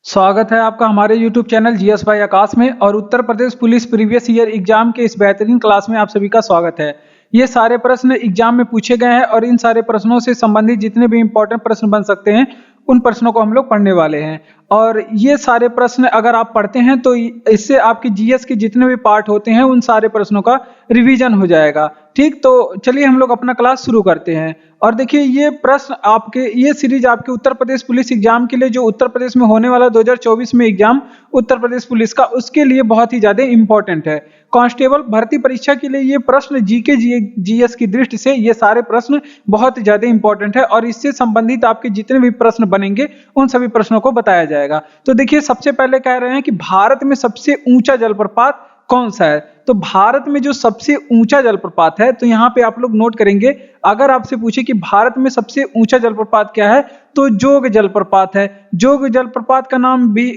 स्वागत है आपका हमारे YouTube चैनल जीएस बाय आकाश में। और Uttar Pradesh police previous year exam के इस बेहतरीन क्लास में आप सभी का स्वागत है। ये सारे प्रश्न एग्जाम में पूछे गए हैं और इन सारे प्रश्नों से संबंधित जितने भी इंपॉर्टेंट प्रश्न बन सकते हैं उन प्रश्नों को हम लोग पढ़ने वाले हैं। और ये सारे प्रश्न अगर आप पढ़ते हैं तो इससे आपके जीएस के जितने भी पार्ट होते हैं उन सारे प्रश्नों का रिवीजन हो जाएगा। ठीक, तो चलिए हम लोग अपना क्लास शुरू करते हैं। और देखिए ये प्रश्न आपके ये सीरीज आपके उत्तर प्रदेश पुलिस एग्जाम के लिए, जो उत्तर प्रदेश में होने वाला 2024 में एग्जाम उत्तर प्रदेश पुलिस का, उसके लिए बहुत ही ज्यादा इंपॉर्टेंट है। कांस्टेबल भर्ती परीक्षा के लिए ये प्रश्न जीके जीएस की दृष्टि से ये सारे प्रश्न बहुत ही ज्यादा इंपॉर्टेंट है और इससे संबंधित आपके जितने भी प्रश्न बनेंगे उन सभी प्रश्नों को बताया जाएगा। तो देखिए सबसे पहले कह रहे हैं कि भारत में सबसे ऊंचा जलप्रपात कौन सा है। तो भारत में जो सबसे ऊंचा जलप्रपात है, तो यहाँ पे आप लोग नोट करेंगे, अगर आपसे पूछे कि भारत में सबसे ऊंचा जलप्रपात क्या है तो जोग जलप्रपात है। जोग जलप्रपात का नाम भी,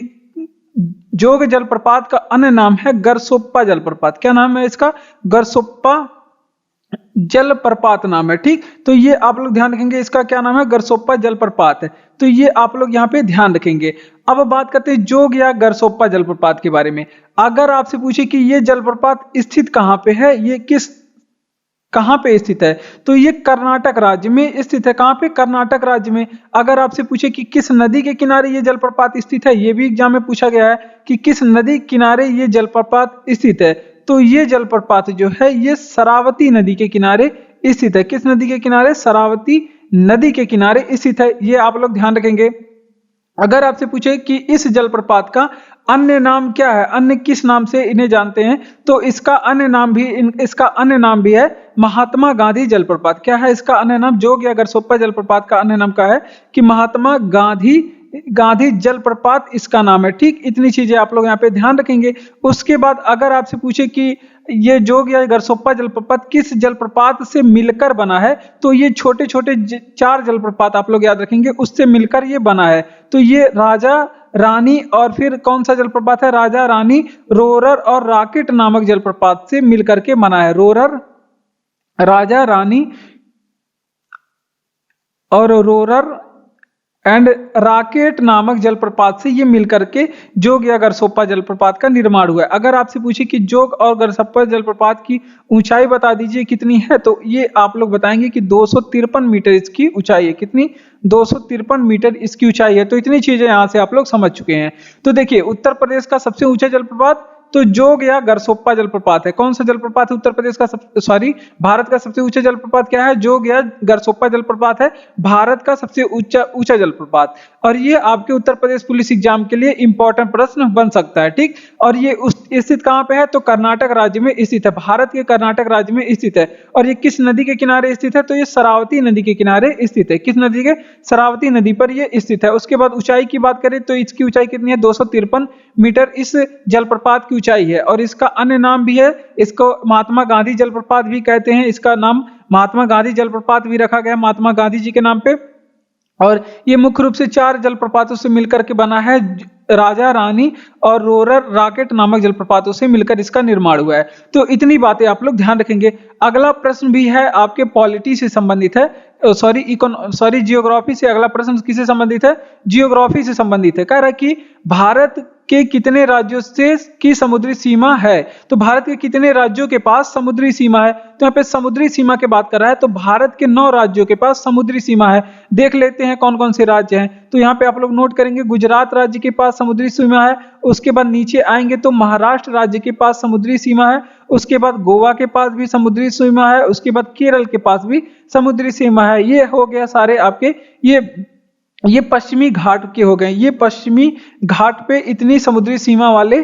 जोग जलप्रपात का अन्य नाम है गरसोप्पा जलप्रपात। क्या नाम है इसका? गरसोप्पा जलप्रपात नाम है। ठीक, तो ये आप लोग ध्यान रखेंगे, इसका क्या नाम है? गरसोप्पा जलप्रपात है। तो ये आप लोग यहाँ पे ध्यान रखेंगे। अब बात करते हैं जोग या गरसोप्पा जलप्रपात के बारे में। अगर आपसे पूछे कि ये जलप्रपात स्थित कहाँ पे है, ये कहाँ पे स्थित है, तो ये कर्नाटक राज्य में स्थित है। कहाँ पे? कर्नाटक राज्य में। अगर आपसे पूछे कि किस नदी के किनारे ये जलप्रपात स्थित है, ये भी एग्जाम में पूछा गया है कि किस नदी किनारे ये जलप्रपात स्थित है, तो ये जलप्रपात जो है ये शरावती नदी के किनारे स्थित है। किस नदी के किनारे? शरावती नदी के किनारे स्थित है। ये आप लोग ध्यान रखेंगे। अगर आपसे पूछे कि इस जलप्रपात का अन्य नाम क्या है, अन्य किस नाम से इन्हें जानते हैं, तो इसका अन्य नाम भी है महात्मा गांधी जलप्रपात। क्या है इसका अन्य नाम? जोग या गरसोप्पा जलप्रपात का अन्य नाम क्या है कि महात्मा गांधी जलप्रपात इसका नाम है। ठीक, इतनी चीजें आप लोग यहाँ पे ध्यान रखेंगे। उसके बाद अगर आपसे पूछे कि ये जोग या गरसोप्पा जलप्रपात किस जलप्रपात से मिलकर बना है, तो ये छोटे छोटे 4 जलप्रपात आप लोग याद रखेंगे, उससे मिलकर ये बना है। तो ये राजा रानी और फिर कौन सा जलप्रपात है? राजा रानी, रोरर और रॉकेट नामक जलप्रपात से मिलकर के बना है। रोरर, राजा रानी और रोरर एंड रॉकेट नामक जलप्रपात से ये मिलकर के जोग या गरसोप्पा जलप्रपात का निर्माण हुआ है। अगर आपसे पूछे कि जोग और गरसोप्पा जलप्रपात की ऊंचाई बता दीजिए कितनी है, तो ये आप लोग बताएंगे कि 253 मीटर इसकी ऊंचाई है। कितनी? 253 मीटर इसकी ऊंचाई है। तो इतनी चीजें यहां से आप लोग समझ चुके हैं। तो देखिए उत्तर प्रदेश का सबसे ऊंचा जलप्रपात तो जोग या गरसोप्पा जलप्रपात है। कौन सा जलप्रपात है उत्तर प्रदेश का? भारत का सबसे ऊंचा जलप्रपात क्या है? जोग या गरसोप्पा जलप्रपात है भारत का सबसे ऊंचा जलप्रपात। और ये आपके उत्तर प्रदेश पुलिस एग्जाम के लिए इंपॉर्टेंट प्रश्न बन सकता है। ठीक, और ये स्थित कहाँ पे है? तो कर्नाटक राज्य में स्थित है। भारत के कर्नाटक राज्य में स्थित है। और ये किस नदी के किनारे स्थित है? तो ये शरावती नदी के किनारे स्थित है। किस नदी के? शरावती नदी पर ये स्थित है। उसके बाद ऊंचाई की बात करें तो इसकी ऊंचाई कितनी है? 253 मीटर इस जलप्रपात की ऊंचाई है। और इसका अन्य नाम भी है, इसको महात्मा गांधी जलप्रपात भी कहते हैं। इसका नाम महात्मा गांधी जलप्रपात भी रखा गया महात्मा गांधी जी के नाम पे। और ये मुख्य रूप से 4 जलप्रपातों से मिलकर के बना है। राजा रानी और रोरर रॉकेट नामक जलप्रपातों से मिलकर इसका निर्माण हुआ है। तो इतनी बातें आप लोग ध्यान रखेंगे। अगला प्रश्न भी है आपके पॉलिटी से संबंधित है, जियोग्राफी से। अगला प्रश्न किससे संबंधित है? जियोग्राफी से संबंधित है। कह रहा है कि भारत के कितने राज्यों से की समुद्री सीमा है। तो भारत के कितने राज्यों के पास समुद्री सीमा है? तो यहाँ पे समुद्री सीमा की बात कर रहा है। तो भारत के 9 राज्यों के पास समुद्री सीमा है। देख लेते हैं कौन कौन से राज्य हैं। तो यहाँ पे आप लोग नोट करेंगे, गुजरात राज्य के पास समुद्री सीमा है। उसके बाद नीचे आएंगे तो महाराष्ट्र राज्य के पास समुद्री सीमा है। उसके बाद गोवा के पास भी समुद्री सीमा है। उसके बाद केरल के पास भी समुद्री सीमा है। ये हो गया सारे आपके ये पश्चिमी घाट के हो गए। ये पश्चिमी घाट पे इतनी समुद्री सीमा वाले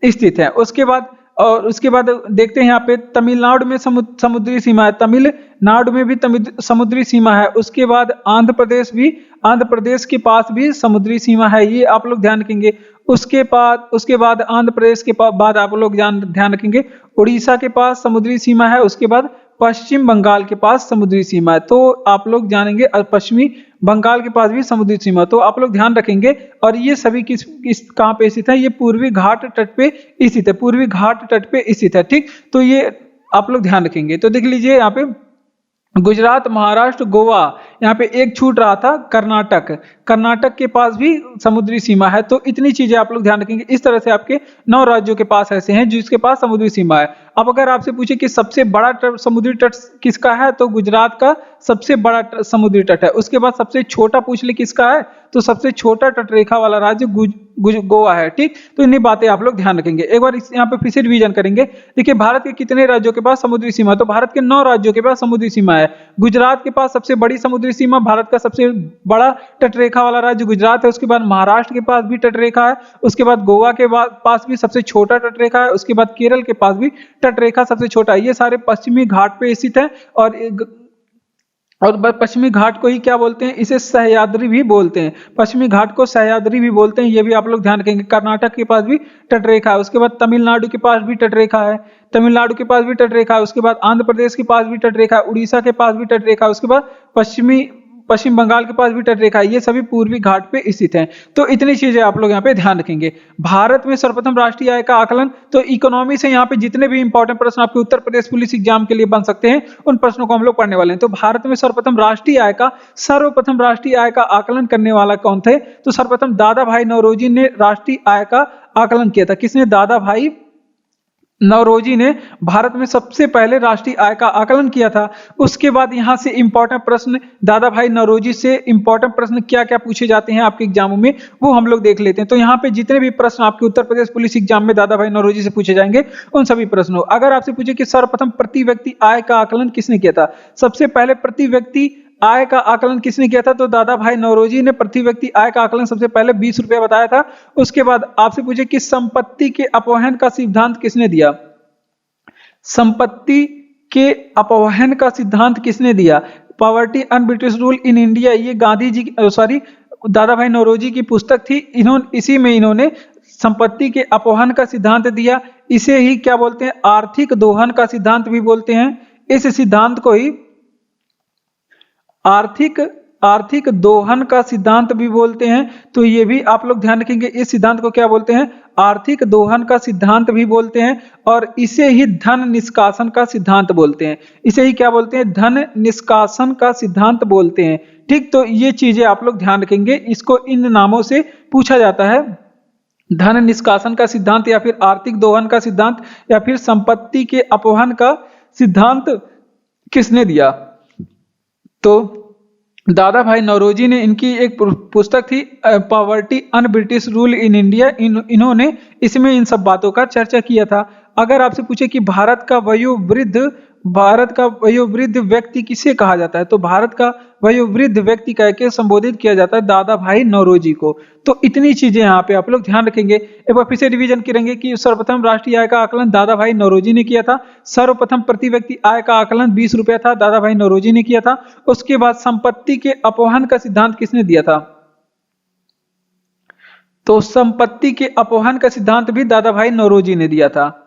स्थित है। उसके बाद देखते हैं यहाँ पे तमिलनाडु में समुद्री सीमा है। तमिलनाडु में भी समुद्री सीमा है। उसके बाद आंध्र प्रदेश के पास भी समुद्री सीमा है। ये आप लोग ध्यान रखेंगे। उसके बाद आंध्र प्रदेश के बाद आप लोग ध्यान रखेंगे उड़ीसा के पास समुद्री सीमा है। उसके बाद पश्चिम बंगाल के पास समुद्री सीमा है। तो आप लोग जानेंगे पश्चिमी बंगाल के पास भी समुद्री सीमा, तो आप लोग ध्यान रखेंगे। और ये सभी किस कहाँ पे स्थित है? ये पूर्वी घाट तट पे स्थित है। पूर्वी घाट तट पे स्थित है। ठीक, तो ये आप लोग ध्यान रखेंगे। तो देख लीजिए यहाँ पे गुजरात, महाराष्ट्र, गोवा, यहाँ पे एक छूट रहा था कर्नाटक। कर्नाटक के पास भी समुद्री सीमा है। तो इतनी चीजें आप लोग ध्यान रखेंगे। इस तरह से आपके 9 राज्यों के पास ऐसे हैं जिसके पास समुद्री सीमा है। अब अगर आपसे पूछे कि सबसे बड़ा समुद्री तट किसका है, तो गुजरात का सबसे बड़ा समुद्री तट है। उसके बाद सबसे छोटा पूछ ले किसका है, तो सबसे छोटा तटरेखा वाला राज्य गोवा है। ठीक, तो इन्हीं बातें आप लोग ध्यान रखेंगे। एक बार यहाँ पे फिर से रिवीजन करेंगे। देखिए, भारत के कितने राज्यों के पास समुद्री सीमा, तो भारत के 9 राज्यों के पास समुद्री सीमा है। गुजरात के पास सबसे बड़ी समुद्री सीमा, भारत का सबसे बड़ा तटरेखा वाला राज्य गुजरात है। उसके बाद महाराष्ट्र के पास भी तटरेखा है। उसके बाद गोवा के पास भी सबसे छोटा तटरेखा है। उसके बाद केरल के पास भी तटरेखा सबसे छोटा है। ये सारे पश्चिमी घाट पे स्थित है। और पश्चिमी घाट को ही क्या बोलते हैं, इसे सह्याद्री भी बोलते हैं। पश्चिमी घाट को सह्याद्री भी बोलते हैं। ये भी आप लोग ध्यान रखेंगे। कर्नाटक के पास भी तटरेखा है। उसके बाद तमिलनाडु के पास भी तटरेखा है। तमिलनाडु के पास भी तटरेखा है। उसके बाद आंध्र प्रदेश के पास भी तटरेखा है। उड़ीसा के पास भी तटरेखा है। उसके बाद पश्चिम बंगाल के पास भी तटरेखा है। ये सभी पूर्वी घाट पे स्थित हैं। तो इतनी चीजें आप लोग यहाँ पे ध्यान रखेंगे। भारत में सर्वप्रथम राष्ट्रीय आय का आकलन, तो इकोनॉमी से यहाँ पे जितने भी इंपॉर्टेंट प्रश्न आपके उत्तर प्रदेश पुलिस एग्जाम के लिए बन सकते हैं, उन प्रश्नों को हम लोग पढ़ने वाले हैं। तो भारत में सर्वप्रथम राष्ट्रीय आय का आकलन करने वाला कौन थे, तो सर्वप्रथम दादा भाई नौरोजी ने राष्ट्रीय आय का आकलन किया था। किसने, दादा भाई नौरोजी ने भारत में सबसे पहले राष्ट्रीय आय का आकलन किया था। उसके बाद यहां से इंपॉर्टेंट प्रश्न, दादा भाई नौरोजी से इंपॉर्टेंट प्रश्न क्या क्या पूछे जाते हैं आपके एग्जामों में, वो हम लोग देख लेते हैं। तो यहाँ पे जितने भी प्रश्न आपके उत्तर प्रदेश पुलिस एग्जाम में दादा भाई नौरोजी से पूछे जाएंगे, उन सभी प्रश्नों, अगर आपसे पूछे कि सर्वप्रथम प्रति व्यक्ति आय का आकलन किसने किया था, सबसे पहले प्रति व्यक्ति आय का आकलन किसने किया था, तो दादा भाई नौरोजी ने प्रति व्यक्ति आय का आकलन सबसे पहले 20 रुपया बताया था। उसके बाद आपसे पूछे कि संपत्ति के अपवहन का सिद्धांत किसने दिया, संपत्ति के अपवहन का सिद्धांत किसने दिया, poverty and British rule in India, ये गांधी जी दादा भाई नौरोजी की पुस्तक थी। इसी में इन्होंने संपत्ति के अपवहन का सिद्धांत दिया। इसे ही क्या बोलते हैं, आर्थिक दोहन का सिद्धांत भी बोलते हैं। इस सिद्धांत को ही आर्थिक दोहन का सिद्धांत भी बोलते हैं। तो ये भी आप लोग ध्यान रखेंगे। इस सिद्धांत को क्या बोलते हैं, आर्थिक दोहन का सिद्धांत भी बोलते हैं। और इसे ही धन निष्कासन का सिद्धांत बोलते हैं। इसे ही क्या बोलते हैं, धन निष्कासन का सिद्धांत बोलते हैं। ठीक, तो ये चीजें आप लोग ध्यान रखेंगे। इसको इन नामों से पूछा जाता है, धन निष्कासन का सिद्धांत, या फिर आर्थिक दोहन का सिद्धांत, या फिर संपत्ति के अपवहन का सिद्धांत किसने दिया। तो दादा भाई नौरोजी ने, इनकी एक पुस्तक थी poverty and British rule in India, इन्होंने इसमें इन सब बातों का चर्चा किया था। अगर आपसे पूछे कि भारत का वयोवृद्ध व्यक्ति किसे कहा जाता है, तो भारत का वयोवृद्ध व्यक्ति कह के संबोधित किया जाता है दादा भाई नौरोजी को। तो इतनी चीजें यहाँ पे आप लोग ध्यान रखेंगे। एक बार फिर से रिवीजन करेंगे कि सर्वप्रथम राष्ट्रीय आय का आकलन दादा भाई नौरोजी ने किया था। सर्वप्रथम प्रति व्यक्ति आय का आकलन 20 रुपया था, दादा भाई नौरोजी ने किया था। उसके बाद संपत्ति के अपवहन का सिद्धांत किसने दिया था, तो संपत्ति के अपवहन का सिद्धांत भी दादा भाई नौरोजी ने दिया था।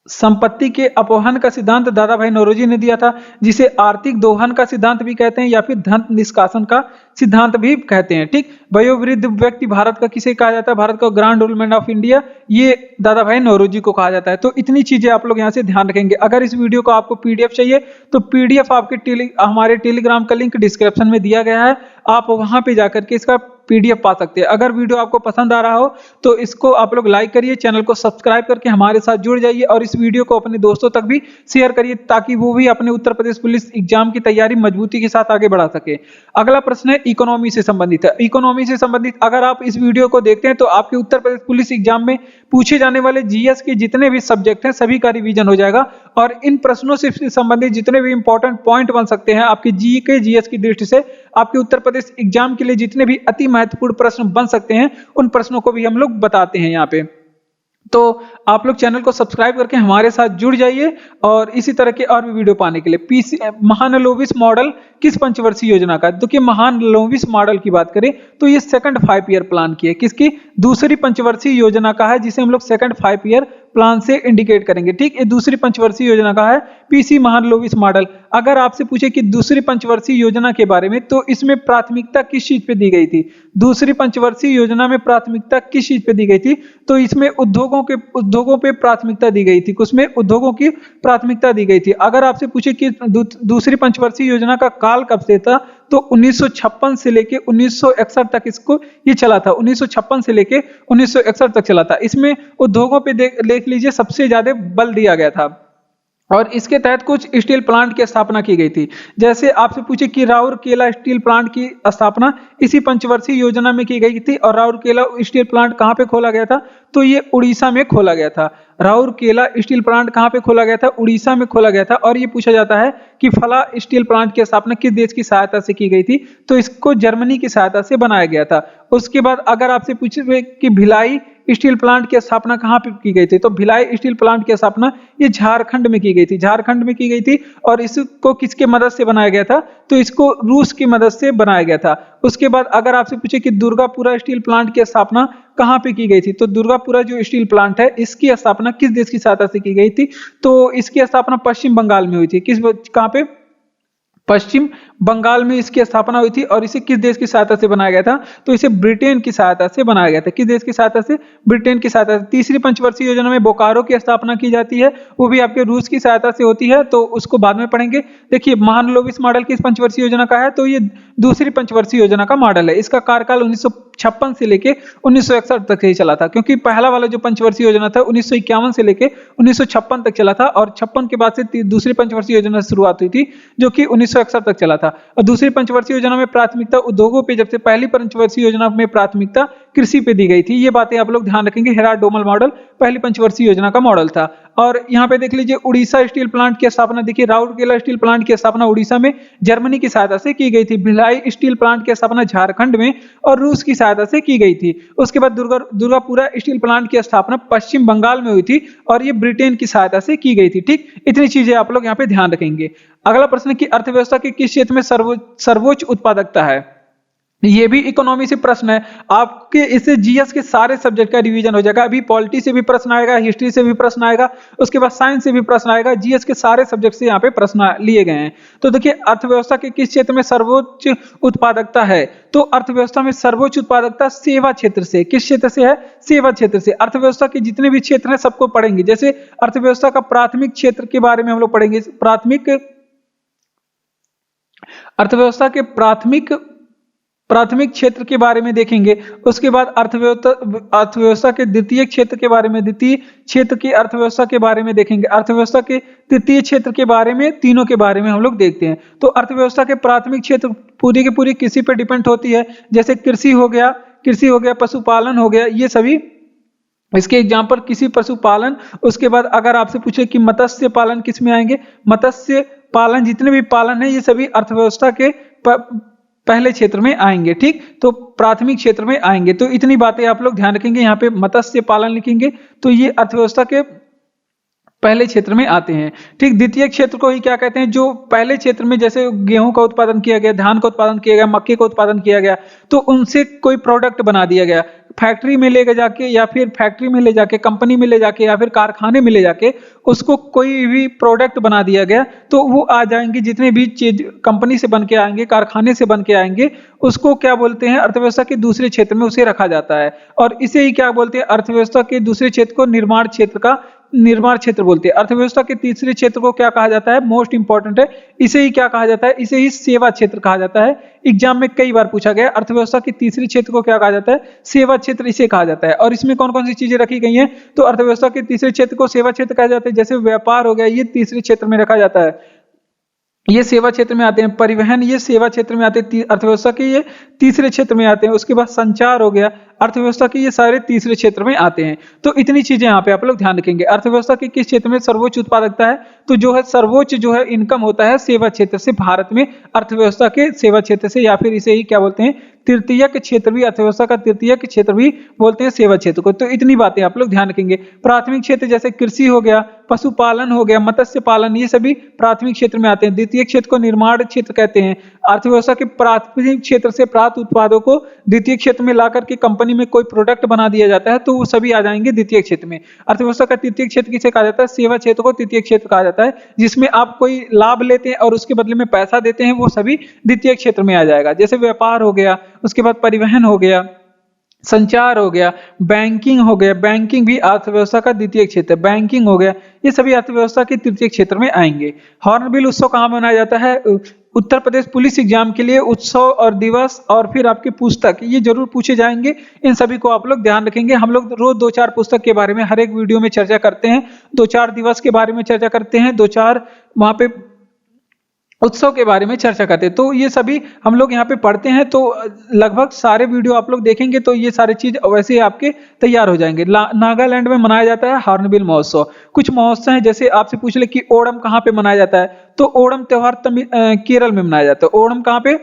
संपत्ति के अपवहन का सिद्धांत दादा भाई नौरोजी ने दिया था, जिसे आर्थिक दोहन का सिद्धांत भी कहते हैं, या फिर धन निष्कासन का सिद्धांत भी कहते हैं। ठीक, वयोवृद्ध व्यक्ति भारत का किसे कहा जाता है, भारत का grand old man of India, ये दादा भाई नौरोजी को कहा जाता है। तो इतनी चीजें आप लोग यहाँ से ध्यान रखेंगे। अगर इस वीडियो को आपको पीडीएफ चाहिए, तो पीडीएफ आपके हमारे टेलीग्राम का लिंक डिस्क्रिप्शन में दिया गया है, आप वहां पे जाकर के इसका पीडीएफ पा सकते हैं। अगर वीडियो आपको पसंद आ रहा हो तो इसको आप लोग लाइक करिए, चैनल को सब्सक्राइब करके हमारे साथ जुड़ जाइए, और इस वीडियो को अपने दोस्तों तक भी शेयर करिए, ताकि वो भी अपने उत्तर प्रदेश पुलिस एग्जाम की तैयारी मजबूती के साथ आगे बढ़ा सके। अगला प्रश्न है इकोनॉमी से संबंधित है। इकोनॉमी से संबंधित अगर आप इस वीडियो को देखते हैं तो आपके उत्तर प्रदेश पुलिस एग्जाम में पूछे जाने वाले जीएस के जितने भी सब्जेक्ट हैं सभी का रिवीजन हो जाएगा, और इन प्रश्नों से संबंधित जितने भी इंपॉर्टेंट पॉइंट बन सकते हैं आपके जीके जीएस की दृष्टि से, आपके उत्तर प्रदेश एग्जाम के लिए जितने भी अति महत्वपूर्ण प्रश्न बन सकते हैं, उन प्रश्नों को भी हम लोग बताते हैं यहाँ पे। तो आप लोग चैनल को सब्सक्राइब करके हमारे साथ जुड़ जाइए, और इसी तरह के और भी वीडियो पाने के लिए। महानलोविस मॉडल किस पंचवर्षीय योजना का है, तो कि महानलोविस मॉडल की बात करें तो ये सेकंड 5 ईयर प्लान की है। किसकी, दूसरी पंचवर्षीय योजना का है, जिसे हम लोग सेकंड 5 ईयर प्लान से इंडिकेट करेंगे। ठीक, ये दूसरी पंचवर्षीय योजना का है, पीसी महानलोविस मॉडल। अगर आपसे पूछे कि दूसरी पंचवर्षीय योजना के बारे में, तो इसमें प्राथमिकता किस चीज पे दी गई थी? दूसरी पंचवर्षीय योजना में प्राथमिकता किस चीज पे दी गई थी? तो इसमें उद्योगों पे प्राथमिकता दी गई थी। उसमें उद्योगों की प्राथमिकता दी गई थी। अगर आपसे पूछे कि दूसरी पंचवर्षीय योजना का काल कब से था, तो 1956 से लेके 1961 तक इसको ये चला था। 1956 से लेके 1961 तक चला था। इसमें उद्योगों पे देख लीजिए सबसे ज्यादा बल दिया गया था और इसके तहत कुछ स्टील प्लांट की स्थापना की गई थी। जैसे आपसे पूछे कि राउरकेला स्टील प्लांट की स्थापना इसी पंचवर्षीय योजना में की गई थी। और राउरकेला स्टील प्लांट कहां पे खोला गया था? तो ये उड़ीसा में खोला गया था। राउरकेला स्टील प्लांट कहां पे खोला गया था? उड़ीसा में खोला गया था। और ये पूछा जाता है कि फला स्टील प्लांट की स्थापना किस देश की सहायता से की गई थी? तो इसको जर्मनी की सहायता से बनाया गया था। उसके बाद अगर आपसे पूछे कि भिलाई स्टील प्लांट की स्थापना कहां पे की गई थी, तो भिलाई स्टील प्लांट की स्थापना ये झारखंड में की गई थी। झारखंड में की गई थी। और इसको किसके मदद से बनाया गया था? तो इसको रूस की मदद से बनाया गया था। उसके बाद अगर आपसे पूछे कि दुर्गापुरा स्टील प्लांट की स्थापना कहां पे की गई थी, तो दुर्गापुरा जो स्टील प्लांट है इसकी स्थापना किस देश की सहायता से की गई थी? तो इसकी स्थापना पश्चिम बंगाल में हुई थी। कहां पे? पश्चिम बंगाल में इसकी स्थापना हुई थी। और इसे किस देश की सहायता से बनाया गया था? तो इसे ब्रिटेन की सहायता से बनाया गया था। किस देश की सहायता से? ब्रिटेन की सहायता से। तीसरी पंचवर्षीय योजना में बोकारो की स्थापना की जाती है, वो भी आपके रूस की सहायता से होती है, तो उसको बाद में पढ़ेंगे। देखिए महानलोविस मॉडल किस पंचवर्षीय योजना का है? तो ये दूसरी पंचवर्षीय योजना का मॉडल है। इसका कार्यकाल 1956 से लेके 1961 तक ही चला था, क्योंकि पहला वाला जो पंचवर्षीय योजना था 1951 से लेके 1956 तक चला था। और 56 के बाद से दूसरी पंचवर्षीय योजना से शुरुआत हुई थी, जो कि 1961 तक चला था। और दूसरी पंचवर्षीय योजना में प्राथमिकता उद्योगों पे, जबसे पहली पंचवर्षीय योजना में प्राथमिकता कृषि पे दी गई थी। ये बातें आप लोग ध्यान रखेंगे। हेराल्ड डोमल मॉडल पहली पंचवर्षीय योजना का मॉडल था। और यहाँ पे देख लीजिए उड़ीसा स्टील प्लांट की स्थापना, देखिए राउरकेला स्टील प्लांट की स्थापना उड़ीसा में जर्मनी की सहायता से की गई थी। भिलाई स्टील प्लांट की स्थापना झारखंड में और रूस की सहायता से की गई थी। उसके बाद दुर्गापुरा स्टील प्लांट की स्थापना पश्चिम बंगाल में हुई थी और ये ब्रिटेन की सहायता से की गई थी। ठीक, इतनी चीजें आप लोग यहाँ पे ध्यान रखेंगे। अगला प्रश्न है कि अर्थव्यवस्था के किस क्षेत्र में सर्वोच्च उत्पादकता है? ये भी इकोनॉमी से प्रश्न है। आपके इससे जीएस के सारे सब्जेक्ट का रिवीजन हो जाएगा। अभी पॉलिटी से भी प्रश्न आएगा, हिस्ट्री से भी प्रश्न आएगा, उसके बाद साइंस से भी प्रश्न आएगा। जीएस के सारे सब्जेक्ट से यहाँ पे प्रश्न लिए गए हैं। तो देखिए अर्थव्यवस्था के किस क्षेत्र में सर्वोच्च उत्पादकता है? तो अर्थव्यवस्था में सर्वोच्च उत्पादकता सेवा क्षेत्र से। किस क्षेत्र से है? सेवा क्षेत्र से। अर्थव्यवस्था के जितने भी क्षेत्र हैं सबको पढ़ेंगे। जैसे अर्थव्यवस्था का प्राथमिक क्षेत्र के बारे में हम लोग पढ़ेंगे। अर्थव्यवस्था के प्राथमिक क्षेत्र के बारे में देखेंगे। उसके बाद अर्थव्यवस्था के द्वितीय क्षेत्र के बारे में, द्वितीय क्षेत्र की अर्थव्यवस्था के बारे में देखेंगे। अर्थव्यवस्था के तृतीय क्षेत्र के बारे में, तीनों के बारे में हम लोग देखते हैं। तो अर्थव्यवस्था के प्राथमिक क्षेत्र पूरी की पूरी किसी पे डिपेंड होती है। जैसे कृषि हो गया, पशुपालन हो गया, ये सभी इसके एग्जाम्पल। किसी पशुपालन, उसके बाद अगर आपसे पूछे कि मत्स्य पालन किस में आएंगे? मत्स्य पालन, जितने भी पालन है ये सभी अर्थव्यवस्था के पहले क्षेत्र में आएंगे। ठीक, तो प्राथमिक क्षेत्र में आएंगे। तो इतनी बातें आप लोग ध्यान रखेंगे। यहाँ पे मत्स्य पालन लिखेंगे तो ये अर्थव्यवस्था के पहले क्षेत्र में आते हैं। ठीक, द्वितीय क्षेत्र को ही क्या कहते हैं? जो पहले क्षेत्र में जैसे गेहूं का उत्पादन किया गया, धान का उत्पादन किया गया, मक्के का उत्पादन किया गया, तो उनसे कोई प्रोडक्ट बना दिया गया, फैक्ट्री में ले जाके या फिर फैक्ट्री में ले जाके, कंपनी में ले जाके या फिर कारखाने में ले जाके उसको कोई भी प्रोडक्ट बना दिया गया, तो वो आ जाएंगे। जितने भी चीज कंपनी से बन के आएंगे, कारखाने से बन के आएंगे, उसको क्या बोलते हैं? अर्थव्यवस्था के दूसरे क्षेत्र में उसे रखा जाता है। और इसे ही क्या बोलते हैं? अर्थव्यवस्था के दूसरे क्षेत्र को निर्माण क्षेत्र बोलते हैं। अर्थव्यवस्था के तीसरे क्षेत्र को क्या कहा जाता है? मोस्ट इंपॉर्टेंट है, इसे ही क्या कहा जाता है? इसे ही सेवा क्षेत्र कहा जाता है। एग्जाम में कई बार पूछा गया, अर्थव्यवस्था के तीसरे क्षेत्र को क्या कहा जाता है? सेवा क्षेत्र इसे कहा जाता है। और इसमें कौन कौन सी चीजें रखी गई हैं? तो अर्थव्यवस्था के तीसरे क्षेत्र को सेवा क्षेत्र कहा जाता है। जैसे व्यापार हो गया, ये तीसरे क्षेत्र में रखा जाता है, ये सेवा क्षेत्र में आते हैं। परिवहन, ये सेवा क्षेत्र में आते हैं, अर्थव्यवस्था के ये तीसरे क्षेत्र में आते हैं। उसके बाद संचार हो गया, अर्थव्यवस्था के ये सारे तीसरे क्षेत्र में आते हैं। तो इतनी चीजें यहाँ पे आप लोग ध्यान रखेंगे। अर्थव्यवस्था के किस क्षेत्र में सर्वोच्च उत्पादकता है? तो जो है सर्वोच्च जो है इनकम होता है सेवा क्षेत्र से। भारत में अर्थव्यवस्था के सेवा क्षेत्र से, या फिर इसे ही क्या बोलते हैं? तृतीयक क्षेत्र भी, अर्थव्यवस्था का तृतीयक क्षेत्र भी बोलते हैं सेवा क्षेत्र को। तो इतनी बातें आप लोग ध्यान रखेंगे। प्राथमिक क्षेत्र जैसे कृषि हो गया, पशुपालन हो गया, मत्स्य पालन, ये सभी प्राथमिक क्षेत्र में आते हैं। द्वितीय क्षेत्र को निर्माण क्षेत्र कहते हैं। अर्थव्यवस्था के प्राथमिक क्षेत्र से प्राप्त उत्पादों को द्वितीय क्षेत्र में लाकर के कंपनी में कोई प्रोडक्ट बना दिया जाता है, तो वो सभी आ जाएंगे द्वितीय क्षेत्र में। अर्थव्यवस्था का तृतीय क्षेत्र किसे कहा जाता है? सेवा क्षेत्र को तृतीय क्षेत्र कहा जाता है, जिसमें आप कोई लाभ लेते हैं और उसके बदले में पैसा देते हैं, वो सभी द्वितीय क्षेत्र में आ जाएगा। जैसे व्यापार हो गया, उसके बाद परिवहन हो गया, संचार हो गया, बैंकिंग हो गया, बैंकिंग भी अर्थव्यवस्था का द्वितीय क्षेत्र है। बैंकिंग हो गया, ये सभी अर्थव्यवस्था के तृतीय क्षेत्र में आएंगे। हॉर्नबिल उत्सव कहाँ मनाया जाता है? उत्तर प्रदेश पुलिस एग्जाम के लिए उत्सव और दिवस और फिर आपकी पुस्तक, ये जरूर पूछे जाएंगे। इन सभी को आप लोग ध्यान रखेंगे। हम लोग रोज 2-4 पुस्तक के बारे में हर एक वीडियो में चर्चा करते हैं, 2-4 दिवस के बारे में चर्चा करते हैं, 2-4 वहां पे उत्सव के बारे में चर्चा करते हैं। तो ये सभी हम लोग यहाँ पे पढ़ते हैं, तो लगभग सारे वीडियो आप लोग देखेंगे तो ये सारी चीज वैसे ही आपके तैयार हो जाएंगे। नागालैंड में मनाया जाता है हॉर्नबिल महोत्सव। कुछ महोत्सव हैं, जैसे आपसे पूछ ले कि ओणम कहाँ पे मनाया जाता है, तो ओणम त्योहार केरल में मनाया जाता है। ओणम कहाँ पे?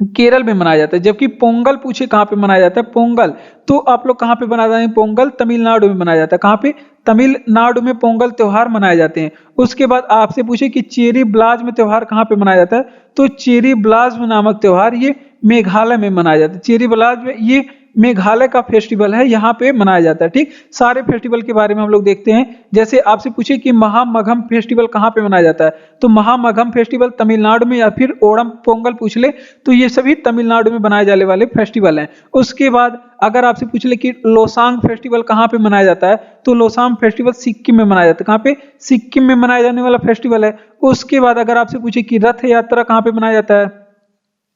केरल में मनाया जाता है। जबकि पोंगल पूछे कहाँ पे मनाया जाता है, पोंगल तो आप लोग कहाँ पे मनाया जाते हैं? पोंगल तमिलनाडु में मनाया जाता है। कहाँ पे? तमिलनाडु में पोंगल त्योहार मनाए जाते हैं। उसके बाद आपसे पूछे कि चेरी ब्लाज्म त्योहार कहाँ पे मनाया जाता है, तो चेरी ब्लाज्म नामक त्योहार ये मेघालय में मनाया जाता है। चेरी ब्लाज्म ये मेघालय का फेस्टिवल है, यहाँ पे मनाया जाता है। ठीक, सारे फेस्टिवल के बारे में हम लोग देखते हैं। जैसे आपसे पूछे कि महामघम फेस्टिवल कहाँ पे मनाया जाता है, तो महामघम फेस्टिवल तमिलनाडु में, या फिर ओणम पोंगल पूछ ले तो ये सभी तमिलनाडु में मनाए जाने वाले फेस्टिवल हैं। उसके बाद अगर आपसे पूछ ले कि लोसांग फेस्टिवल कहाँ पे मनाया जाता है, तो लोसांग फेस्टिवल सिक्किम में मनाया जाता है। कहाँ पे? सिक्किम में मनाया जाने वाला फेस्टिवल है। उसके बाद अगर आपसे पूछे कि रथ यात्रा कहाँ पे मनाया जाता है,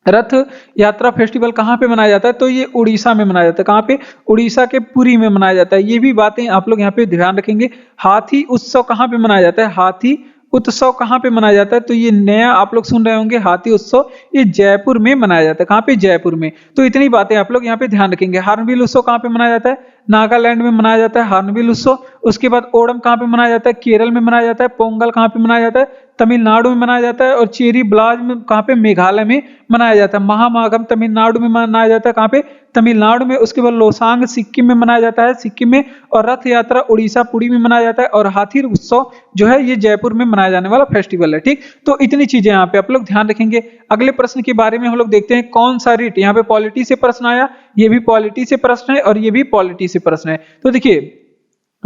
रथ यात्रा फेस्टिवल कहाँ पे मनाया जाता है, तो ये उड़ीसा में मनाया जाता है। कहाँ पे? उड़ीसा के पुरी में मनाया जाता है। ये भी बातें आप लोग यहाँ पे ध्यान रखेंगे। हाथी उत्सव कहाँ पे मनाया जाता है? हाथी उत्सव कहाँ पे मनाया जाता है, तो ये नया आप लोग सुन रहे होंगे, हाथी उत्सव ये जयपुर में मनाया जाता है। कहाँ पे? जयपुर में। तो इतनी बातें आप लोग यहाँ पे ध्यान रखेंगे। हॉर्नबिल उत्सव कहाँ पे मनाया जाता है? नागालैंड में मनाया जाता है हॉर्नबिल उत्सव। उसके बाद ओणम कहाँ पे मनाया जाता है? केरल में मनाया जाता है। पोंगल कहाँ पे मनाया जाता है? तमिलनाडु में मनाया जाता है। और चेरी ब्लाज्म कहाँ पे? मेघालय में मनाया जाता है। महामघम तमिलनाडु में मनाया जाता है। कहाँ पे? तमिलनाडु में। उसके बाद लोसांग सिक्किम में मनाया जाता है, सिक्किम में। और रथ यात्रा उड़ीसा पुरी में मनाया जाता है। और हाथी उत्सव जो है ये जयपुर में मनाया जाने वाला फेस्टिवल है। ठीक, तो इतनी चीजें यहाँ पे आप लोग ध्यान रखेंगे। अगले प्रश्न के बारे में हम लोग देखते हैं, कौन सा रिट, यहाँ पे पॉलिटी से प्रश्न आया, ये भी पॉलिटी से प्रश्न है और ये भी पॉलिटी से प्रश्न है। तो देखिए,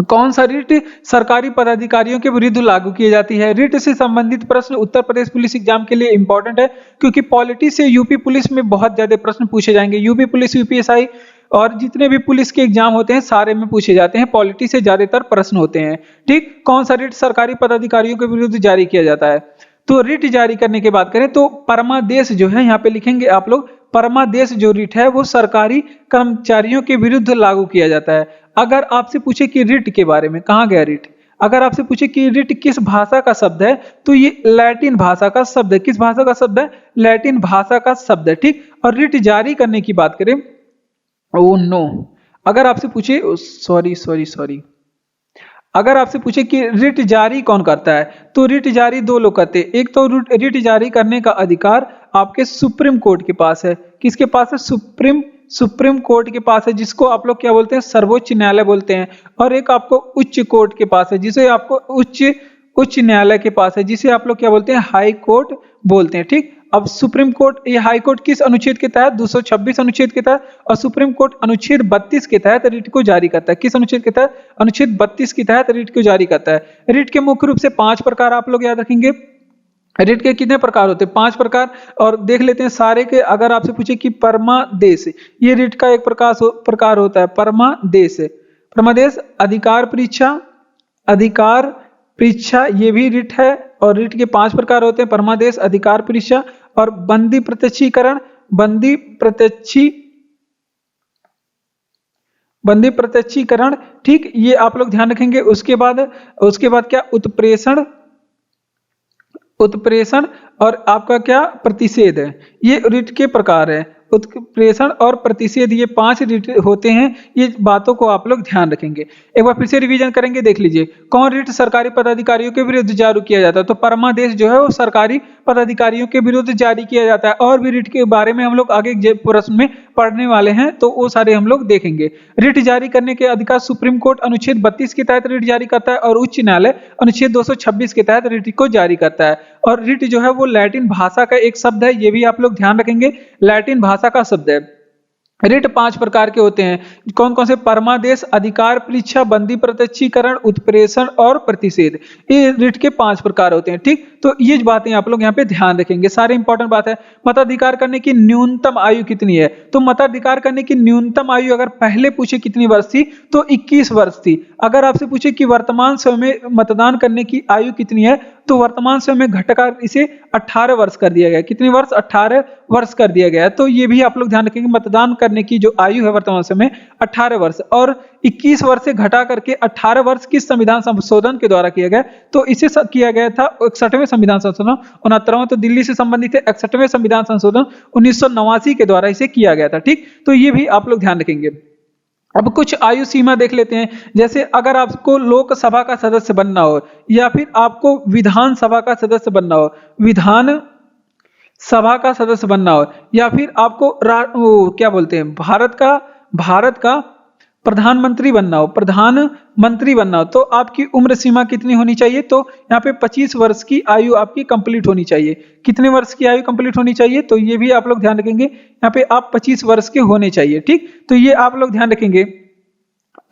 कौन सा रिट सरकारी पदाधिकारियों के विरुद्ध लागू की जाती है? रिट से संबंधित प्रश्न उत्तर प्रदेश पुलिस एग्जाम के लिए इंपॉर्टेंट है, क्योंकि पॉलिटी से यूपी पुलिस में बहुत ज्यादा प्रश्न पूछे जाएंगे। यूपी पुलिस, यूपीएसआई और जितने भी पुलिस के एग्जाम होते हैं सारे में पूछे जाते हैं, पॉलिटी से ज्यादातर प्रश्न होते हैं। ठीक, कौन सा रिट सरकारी पदाधिकारियों के विरुद्ध जारी किया जाता है? तो रिट जारी करने की बात करें तो परमादेश जो है, यहाँ पे लिखेंगे आप लोग, परमादेश जो रिट है वो सरकारी कर्मचारियों के विरुद्ध लागू किया जाता है। अगर आपसे पूछे कि रिट के बारे में, कहाँ गया रिट, अगर आपसे पूछे कि रिट किस भाषा का शब्द है, तो ये लैटिन भाषा का शब्द है। किस भाषा का शब्द है? लैटिन भाषा का शब्द है। ठीक, और रिट जारी करने की बात करें, ओ नो, अगर आपसे पूछे, सॉरी, अगर आपसे पूछे कि रिट जारी कौन करता है, तो रिट जारी दो लोग करते हैं। एक तो रिट जारी करने का अधिकार आपके सुप्रीम कोर्ट के पास है। किसके पास है? सुप्रीम कोर्ट के पास है, जिसको आप लोग क्या बोलते हैं? सर्वोच्च न्यायालय बोलते हैं। और एक आपको उच्च कोर्ट के पास है, जिसे आपको उच्च न्यायालय के पास है, जिसे आप लोग क्या बोलते हैं? हाई कोर्ट बोलते हैं। ठीक, अब सुप्रीम कोर्ट, ये हाई कोर्ट किस अनुच्छेद के तहत? 226 अनुच्छेद के तहत। और सुप्रीम कोर्ट अनुच्छेद 32 के तहत रिट को जारी करता है। किस अनुच्छेद के तहत? अनुच्छेद 32 के तहत रिट को जारी करता है। रिट के मुख्य रूप से 5 प्रकार आप लोग याद रखेंगे। रिट के कितने प्रकार होते हैं? 5 प्रकार। और देख लेते हैं सारे के। अगर आपसे पूछे कि परमादेश, ये रिट का एक प्रकार होता है, परमादेश। अधिकार परीक्षा ये भी रिट है। और रिट के 5 प्रकार होते हैं, परमादेश, अधिकार परीक्षा और बंदी प्रत्यक्षीकरण। ठीक, ये आप लोग ध्यान रखेंगे। उसके बाद क्या? उत्प्रेषण और आपका क्या प्रतिषेध है। ये रिट के प्रकार है, उत्प्रेषण और प्रतिषेध, ये 5 रिट होते हैं। ये बातों को आप लोग ध्यान रखेंगे। एक बार फिर से रिवीजन करेंगे, देख लीजिए। कौन रिट सरकारी पदाधिकारियों के विरुद्ध जारी किया जाता है? तो परमादेश जो है वो सरकारी पदाधिकारियों के विरुद्ध जारी किया जाता है। और भी रिट के बारे में हम लोग आगे प्रश्न में पढ़ने वाले हैं, तो वो सारे हम लोग देखेंगे। रिट जारी करने के अधिकार सुप्रीम कोर्ट अनुच्छेद 32 के तहत रिट जारी करता है और उच्च न्यायालय अनुच्छेद 226 के तहत रिट को जारी करता है। और रिट जो है वो लैटिन भाषा का एक शब्द है, ये भी आप लोग ध्यान रखेंगे, लैटिन भाषा का शब्द है। रिट 5 प्रकार के होते हैं। कौन कौन से? परमादेश, अधिकार परीक्षा, बंदी प्रत्यक्षीकरण, उत्प्रेषण और प्रतिषेध। ये रिट के 5 प्रकार होते हैं। ठीक, तो ये बातें आप लोग यहाँ पे ध्यान रखेंगे, सारे इंपॉर्टेंट बात है। मताधिकार करने की न्यूनतम आयु कितनी है? तो मताधिकार करने की न्यूनतम आयु अगर पहले पूछे कितनी वर्ष थी तो 21 वर्ष थी। अगर आपसे पूछे कि वर्तमान समय में मतदान करने की आयु कितनी है, तो वर्तमान समय में घटकर इसे 18 वर्ष कर दिया गया। कितनी वर्ष? 18 वर्ष कर दिया गया। तो ये भी आप लोग ध्यान रखेंगे, मतदान करने की जो आयु है वर्तमान समय 18 वर्ष, और 21 वर्ष से घटा करके 18 वर्ष किस संविधान संशोधन के द्वारा किया गया? तो इसे किया गया था 61वें संविधान संशोधन। 69वां तो दिल्ली से संबंधित है, 61वें संविधान संशोधन 1989 के द्वारा इसे किया गया था। ठीक, तो ये भी आप लोग ध्यान रखेंगे। अब कुछ आयु सीमा देख लेते हैं। जैसे अगर आपको लोकसभा का सदस्य बनना हो या फिर आपको विधानसभा का सदस्य बनना हो, विधान सभा का सदस्य बनना हो, या फिर आपको क्या बोलते हैं, भारत का प्रधानमंत्री बनना हो, प्रधानमंत्री बनना हो, तो आपकी उम्र सीमा कितनी होनी चाहिए? तो यहाँ पे 25 वर्ष की आयु आपकी कंप्लीट होनी चाहिए। कितने वर्ष की आयु कंप्लीट होनी चाहिए? तो ये भी आप लोग ध्यान रखेंगे, यहाँ पे आप 25 वर्ष के होने चाहिए। ठीक, तो ये आप लोग ध्यान रखेंगे।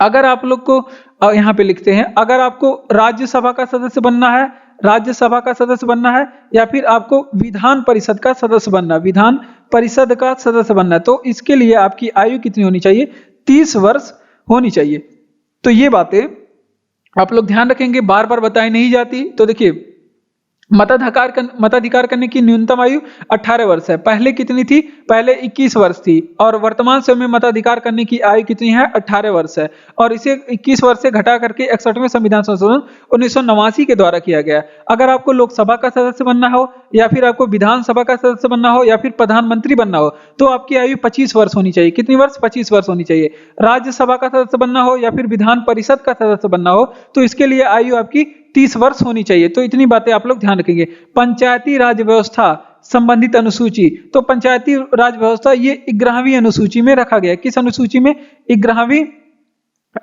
अगर आप लोग को यहाँ पे लिखते हैं, अगर आपको राज्यसभा का सदस्य बनना है, राज्यसभा का सदस्य बनना है, या फिर आपको विधान परिषद का सदस्य बनना, विधान परिषद का सदस्य बनना है, तो इसके लिए आपकी आयु कितनी होनी चाहिए? 30 वर्ष होनी चाहिए। तो ये बातें आप लोग ध्यान रखेंगे, बार बार बताई नहीं जाती। तो देखिए, मताधिकार करने की न्यूनतम आयु 18 वर्ष है। पहले कितनी थी? पहले 21 वर्ष थी, और वर्तमान समय में मताधिकार करने की आयु कितनी है? 18 वर्ष है, और इसे 21 वर्ष से घटा करके 61वें संविधान संशोधन 1989 के द्वारा किया गया। अगर आपको लोकसभा का सदस्य बनना हो, या फिर आपको विधानसभा का सदस्य बनना हो, या फिर प्रधानमंत्री बनना हो, तो आपकी आयु 25 वर्ष होनी चाहिए। कितनी वर्ष? 25 वर्ष होनी चाहिए। राज्यसभा का सदस्य बनना हो या फिर विधान परिषद का सदस्य बनना हो, तो इसके लिए आयु आपकी 30 वर्ष होनी चाहिए। तो इतनी बातें आप लोग ध्यान रखेंगे। पंचायती राज व्यवस्था संबंधित अनुसूची, तो पंचायती राज व्यवस्था ये 11वीं अनुसूची में रखा गया। किस अनुसूची में? 11वीं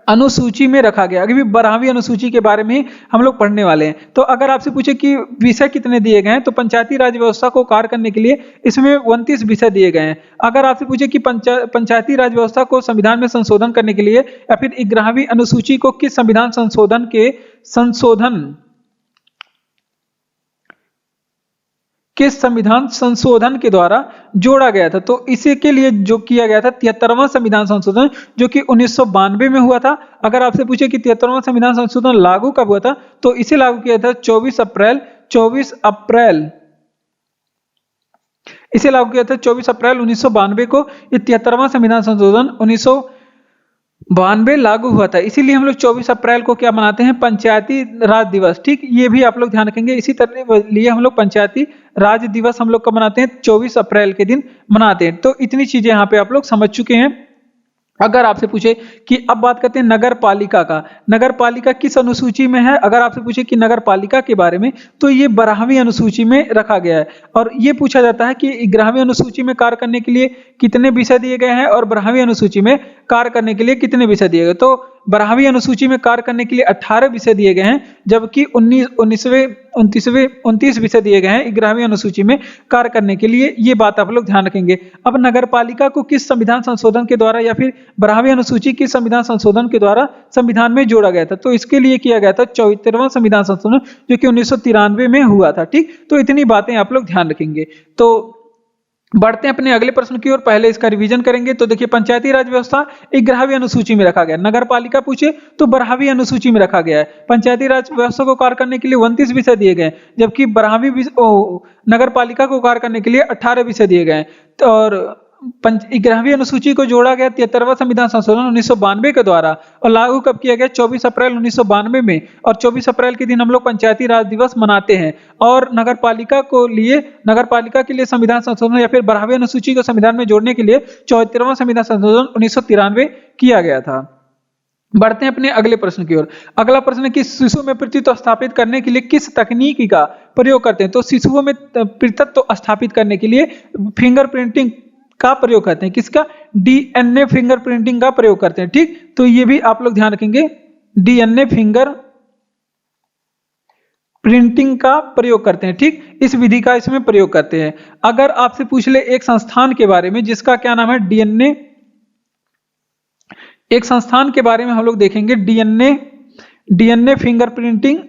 अनुसूची में रखा गया। अभी 12वीं अनुसूची के बारे में हम लोग पढ़ने वाले हैं। तो अगर आपसे पूछे कि विषय कितने दिए गए हैं, तो पंचायती राज व्यवस्था को कार्य करने के लिए इसमें 29 विषय दिए गए हैं। अगर आपसे पूछे कि पंचायती राज व्यवस्था को संविधान में संशोधन करने के लिए, या फिर 11वीं अनुसूची को किस संविधान संशोधन के द्वारा जोड़ा गया था, तो इसी के लिए जो किया गया था 73वां संविधान संशोधन, जो कि 1992 में हुआ था। अगर आपसे पूछे कि 73वां संविधान संशोधन लागू कब हुआ था, तो इसे लागू किया था 24 अप्रैल इसे लागू किया था 24 अप्रैल 1992 को। ये 73वां संविधान संशोधन 1992 लागू हुआ था। इसीलिए हम लोग 24 अप्रैल को क्या मनाते हैं? पंचायती राज दिवस। ठीक, ये भी आप लोग ध्यान रखेंगे। इसी तरह लिए हम लोग पंचायती राज दिवस हम लोग कब मनाते हैं? 24 अप्रैल के दिन मनाते हैं। तो इतनी चीजें यहाँ पे आप लोग समझ चुके हैं। अगर आपसे पूछे कि अब बात करते हैं नगर पालिका का, नगर पालिका किस अनुसूची में है? अगर आपसे पूछे कि नगर पालिका के बारे में, तो ये 12वीं अनुसूची में रखा गया है। और ये पूछा जाता है कि 11वीं अनुसूची में कार्य करने के लिए कितने विषय दिए गए हैं, और 12वीं अनुसूची में कार्य करने के लिए कितने विषय दिए गए? तो 12वीं अनुसूची में कार्य करने के लिए 18 विषय दिए गए हैं, जबकि 29 विषय दिए गए हैं 11वीं अनुसूची में कार्य करने के लिए। ये बात आप लोग ध्यान रखेंगे। अब नगर पालिका को किस संविधान संशोधन के द्वारा, या फिर 12वीं अनुसूची किस संविधान संशोधन के द्वारा संविधान में जोड़ा गया था? तो इसके लिए किया गया था 74वां संविधान संशोधन, जो कि 1993 में हुआ था। ठीक, तो इतनी बातें आप लोग ध्यान रखेंगे। तो बढ़ते हैं अपने अगले प्रश्न की ओर, पहले इसका रिवीजन करेंगे। तो देखिए, पंचायती राज व्यवस्था 11वीं अनुसूची में रखा गया। नगर पालिका पूछे तो 12वीं अनुसूची में रखा गया है। पंचायती राज व्यवस्था को कार्य करने के लिए 29 विषय दिए गए, जबकि 12वीं नगर पालिका को कार्य करने के लिए 18 विषय दिए गए। और 11वीं अनुसूची को जोड़ा गया 73वां संविधान संशोधन 1992 के द्वारा, और लागू कब किया गया? 24 अप्रैल 1992 में। और 24 अप्रैल के दिन हम लोग पंचायती राज दिवस मनाते हैं। और नगरपालिका के लिए संविधान संशोधन या फिर 12वीं अनुसूची को संविधान में जोड़ने के लिए 74वां संविधान संशोधन 1993 किया गया था। बढ़ते हैं अपने अगले प्रश्न की ओर। अगला प्रश्न है कि शिशु में पितृत्व स्थापित करने के लिए किस तकनीकी का प्रयोग करते हैं? तो शिशुओं में पितृत्व स्थापित करने के लिए फिंगरप्रिंटिंग का प्रयोग करते हैं। किसका? डीएनए फिंगरप्रिंटिंग का प्रयोग करते हैं। ठीक, तो ये भी आप लोग ध्यान रखेंगे, डीएनए फिंगर प्रिंटिंग का प्रयोग करते हैं। ठीक, इस विधि का इसमें प्रयोग करते हैं। अगर आपसे पूछ ले एक संस्थान के बारे में जिसका क्या नाम है? डीएनए, एक संस्थान के बारे में हम लोग देखेंगे, डीएनए फिंगर प्रिंटिंग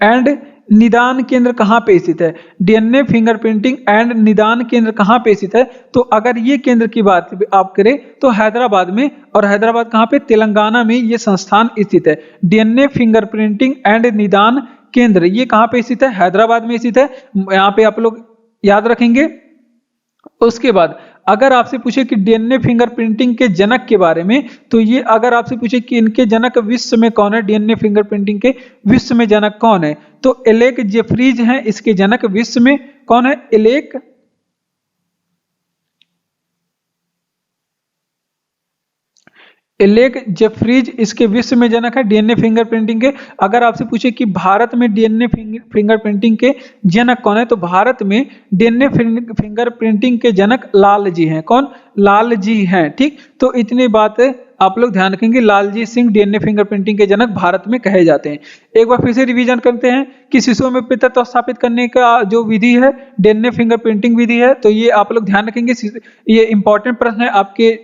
एंड निदान केंद्र कहां पे स्थित है? डीएनए फिंगर प्रिंटिंग एंड निदान केंद्र कहां पे स्थित है? तो अगर ये केंद्र की बात आप करें तो हैदराबाद में, और हैदराबाद कहां पे? तेलंगाना में ये संस्थान स्थित है। डीएनए फिंगर प्रिंटिंग एंड निदान केंद्र ये कहां पे स्थित है? हैदराबाद में स्थित है। यहाँ पे आप लोग याद रखेंगे। उसके बाद अगर आपसे पूछे कि डीएनए फिंगरप्रिंटिंग के जनक के बारे में, तो ये अगर आपसे पूछे कि इनके जनक विश्व में कौन है, डीएनए फिंगरप्रिंटिंग के विश्व में जनक कौन है, तो एलेक जेफरीज हैं इसके जनक। विश्व में कौन है? एलेक जेफरीज इसके विश्व में जनक है डीएनए फिंगरप्रिंटिंग के। अगर आपसे पूछे कि भारत में डीएनए फिंगरप्रिंटिंग के जनक कौन है, तो भारत में डीएनए फिंगरप्रिंटिंग के जनक लाल जी हैं। कौन? लाल जी हैं। ठीक, तो इतनी बात आप लोग ध्यान रखेंगे। लालजी सिंह डीएनए फिंगरप्रिंटिंग के जनक भारत में कहे जाते हैं। एक बार फिर से रिवीजन करते हैं कि शिशुओं में पितृत्व स्थापित करने का जो विधि है डीएनए फिंगरप्रिंटिंग विधि है। तो ये आप लोग ध्यान रखेंगे, ये इंपॉर्टेंट प्रश्न है आपके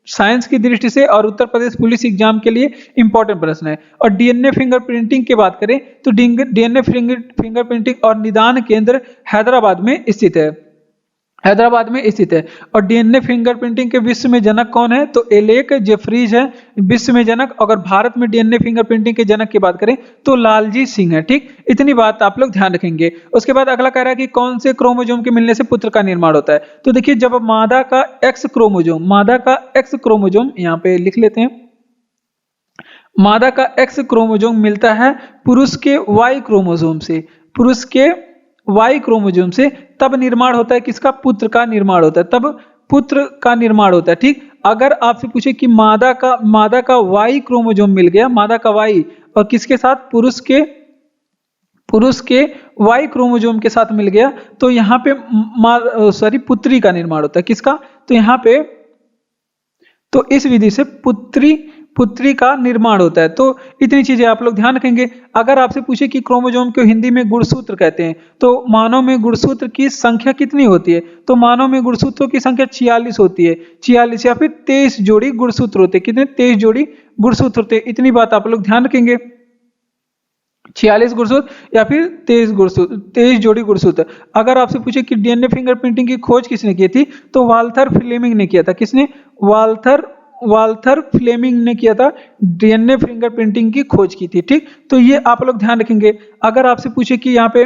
साइंस की दृष्टि से और उत्तर प्रदेश पुलिस एग्जाम के लिए इंपॉर्टेंट प्रश्न है। और डीएनए फिंगरप्रिंटिंग की बात करें तो डीएनए फिंगरप्रिंटिंग और निदान केंद्र हैदराबाद में स्थित है। और डीएनए फिंगरप्रिंटिंग के विश्व में जनक कौन है? तो एलेक जेफरीज है विश्व में जनक। अगर भारत में डीएनए फिंगरप्रिंटिंग के जनक की बात करें तो लालजी सिंह है। ठीक, इतनी बात आप लोग ध्यान रखेंगे। उसके बाद अगला कह रहा है कि कौन से क्रोमोसोम के मिलने से पुत्र का निर्माण होता है? तो देखिए, जब मादा का एक्स क्रोमोसोम यहाँ पे लिख लेते हैं, मादा का एक्स क्रोमोसोम मिलता है पुरुष के वाई क्रोमोसोम से, तब निर्माण होता है किसका? पुत्र का निर्माण होता है। तब पुत्र का निर्माण होता है। ठीक, अगर आपसे पूछे कि मादा का वाई क्रोमोसोम मिल गया, मादा का वाई, और किसके साथ? पुरुष के वाई क्रोमोसोम के साथ मिल गया, तो यहाँ पे पुत्री का निर्माण होता है। किसका? तो यहाँ पे, तो इस विधि से पुत्री का निर्माण होता है। तो इतनी चीजें आप लोग ध्यान रखेंगे। अगर आपसे पूछे कि क्रोमोसोम को हिंदी में गुणसूत्र कहते हैं, तो मानव में गुणसूत्र की संख्या कितनी होती है? तो मानव में गुणसूत्रों की संख्या 46 होती है। 46 या फिर 23 जोड़ी गुणसूत्र होते हैं। कितने? 23 जोड़ी गुणसूत्र होते हैं। इतनी बात आप लोग ध्यान रखेंगे। 46 गुणसूत्र या फिर 23 जोड़ी गुणसूत्र। अगर आपसे पूछे कि डीएनए फिंगरप्रिंटिंग की खोज किसने की थी, तो वाल्थर फ्लेमिंग ने किया था। किसने? वाल्थर फ्लेमिंग ने किया था, डीएनए फिंगरप्रिंटिंग की खोज की थी। ठीक, तो ये आप लोग ध्यान रखेंगे। अगर आपसे पूछे कि यहाँ पे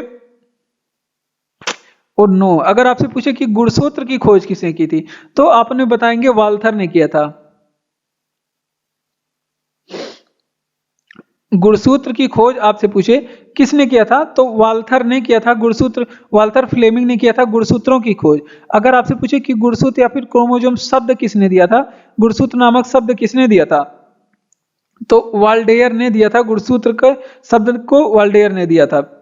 अगर आपसे पूछे कि गुणसूत्र की खोज किसने की थी, तो आपने बताएंगे वाल्थर ने किया था। गुणसूत्र की खोज आपसे पूछे किसने किया था, तो वाल्थर ने किया था। वाल्थर फ्लेमिंग ने किया था गुणसूत्रों की खोज। अगर आपसे पूछे कि गुणसूत्र या फिर क्रोमोसोम शब्द किसने दिया था, गुणसूत्र नामक शब्द किसने दिया था, तो वाल्डेयर ने दिया था। गुणसूत्र के शब्द को वाल्डेयर ने दिया था।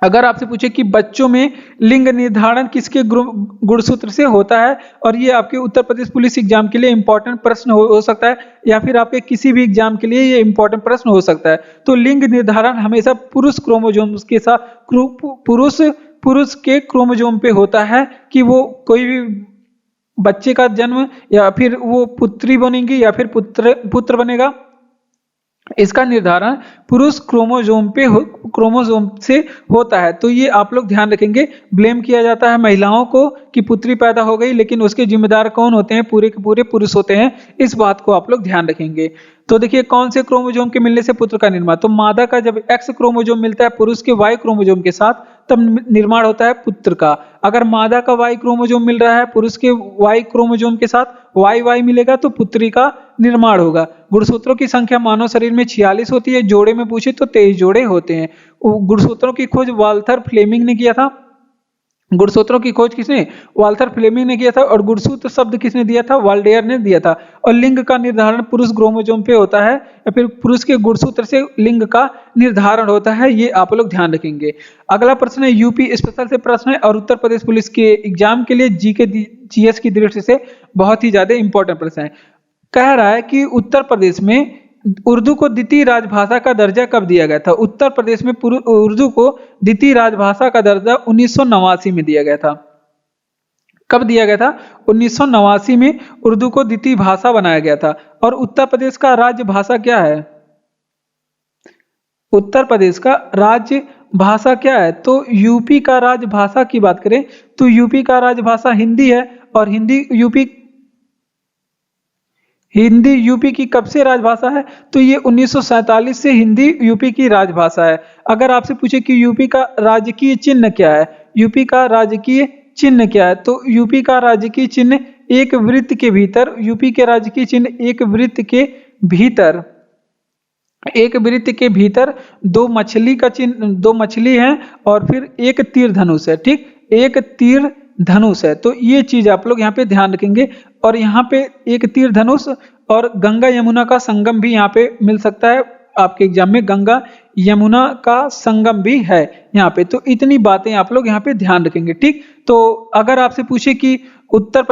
अगर आपसे पूछे कि बच्चों में लिंग निर्धारण किसके गुणसूत्र से होता है, और ये आपके उत्तर प्रदेश पुलिस एग्जाम के लिए इंपॉर्टेंट प्रश्न हो सकता है, या फिर आपके किसी भी एग्जाम के लिए ये इंपॉर्टेंट प्रश्न हो सकता है। तो लिंग निर्धारण हमेशा पुरुष क्रोमोसोम के साथ, पुरुष के क्रोमोसोम पे होता है कि वो कोई भी बच्चे का जन्म, या फिर वो पुत्री बनेगी या फिर पुत्र बनेगा, इसका निर्धारण पुरुष क्रोमोसोम से होता है। तो ये आप लोग ध्यान रखेंगे। ब्लेम किया जाता है महिलाओं को कि पुत्री पैदा हो गई, लेकिन उसके जिम्मेदार कौन होते हैं? पूरे के पूरे पुरुष होते हैं। इस बात को आप लोग ध्यान रखेंगे। तो देखिए, कौन से क्रोमोसोम के मिलने से पुत्र का निर्माण, तो मादा का जब एक्स क्रोमोसोम मिलता है पुरुष के वाई क्रोमोसोम के साथ, तब निर्माण होता है पुत्र का। अगर मादा का वाई क्रोमोसोम मिल रहा है, पुरुष के वाई क्रोमोसोम के साथ वाई मिलेगा तो पुत्री का निर्माण होगा। गुणसूत्रों की संख्या मानव शरीर में 46 होती है, जोड़े में पूछे तो 23 जोड़े होते हैं। गुणसूत्रों की खोज वाल्थर फ्लेमिंग ने किया था। गुणसूत्रों की खोज किसने? वाल्थर फ्लेमिंग ने किया था। और गुणसूत्र शब्द किसने दिया था? वाल्डेयर ने दिया था। और लिंग का निर्धारण पुरुष क्रोमोसोम पे होता है या फिर पुरुष के गुणसूत्र से लिंग का निर्धारण होता है, ये आप लोग ध्यान रखेंगे। अगला प्रश्न है यूपी स्पेशल से प्रश्न है और उत्तर प्रदेश पुलिस के एग्जाम के लिए जीएस की दृष्टि से बहुत ही ज्यादा इंपॉर्टेंट प्रश्न है। कह रहा है कि उत्तर प्रदेश में उर्दू को द्वितीय राजभाषा का दर्जा कब दिया गया था? उत्तर प्रदेश में उर्दू को द्वितीय राजभाषा का दर्जा 1989 में दिया गया था। कब दिया गया था? 1989 में उर्दू को द्वितीय भाषा बनाया गया था। और उत्तर प्रदेश का राज्य भाषा क्या है? उत्तर प्रदेश का राज्य भाषा क्या है? तो यूपी का राजभाषा की बात करें तो यूपी का राजभाषा हिंदी है। और हिंदी यूपी की कब से राजभाषा है? तो ये 1947 से हिंदी यूपी की राजभाषा है। अगर आपसे पूछे कि यूपी का राजकीय चिन्ह क्या है, यूपी का राजकीय चिन्ह क्या है, तो यूपी का राजकीय चिन्ह एक वृत्त के भीतर, यूपी के राजकीय चिन्ह एक वृत्त के भीतर दो मछली का चिन्ह, दो मछली है और फिर एक तीर धनुष है। ठीक, एक तीर धनुष है। तो ये चीज आप लोग यहाँ पे ध्यान रखेंगे। और यहाँ पे एक तीर धनुष और गंगा यमुना का संगम भी यहाँ पे मिल सकता है आपके एग्जाम में, गंगा यमुना का संगम भी है यहाँ पे। तो इतनी बातें आप लोग यहाँ पे ध्यान रखेंगे। ठीक, तो अगर आपसे पूछे कि उत्तर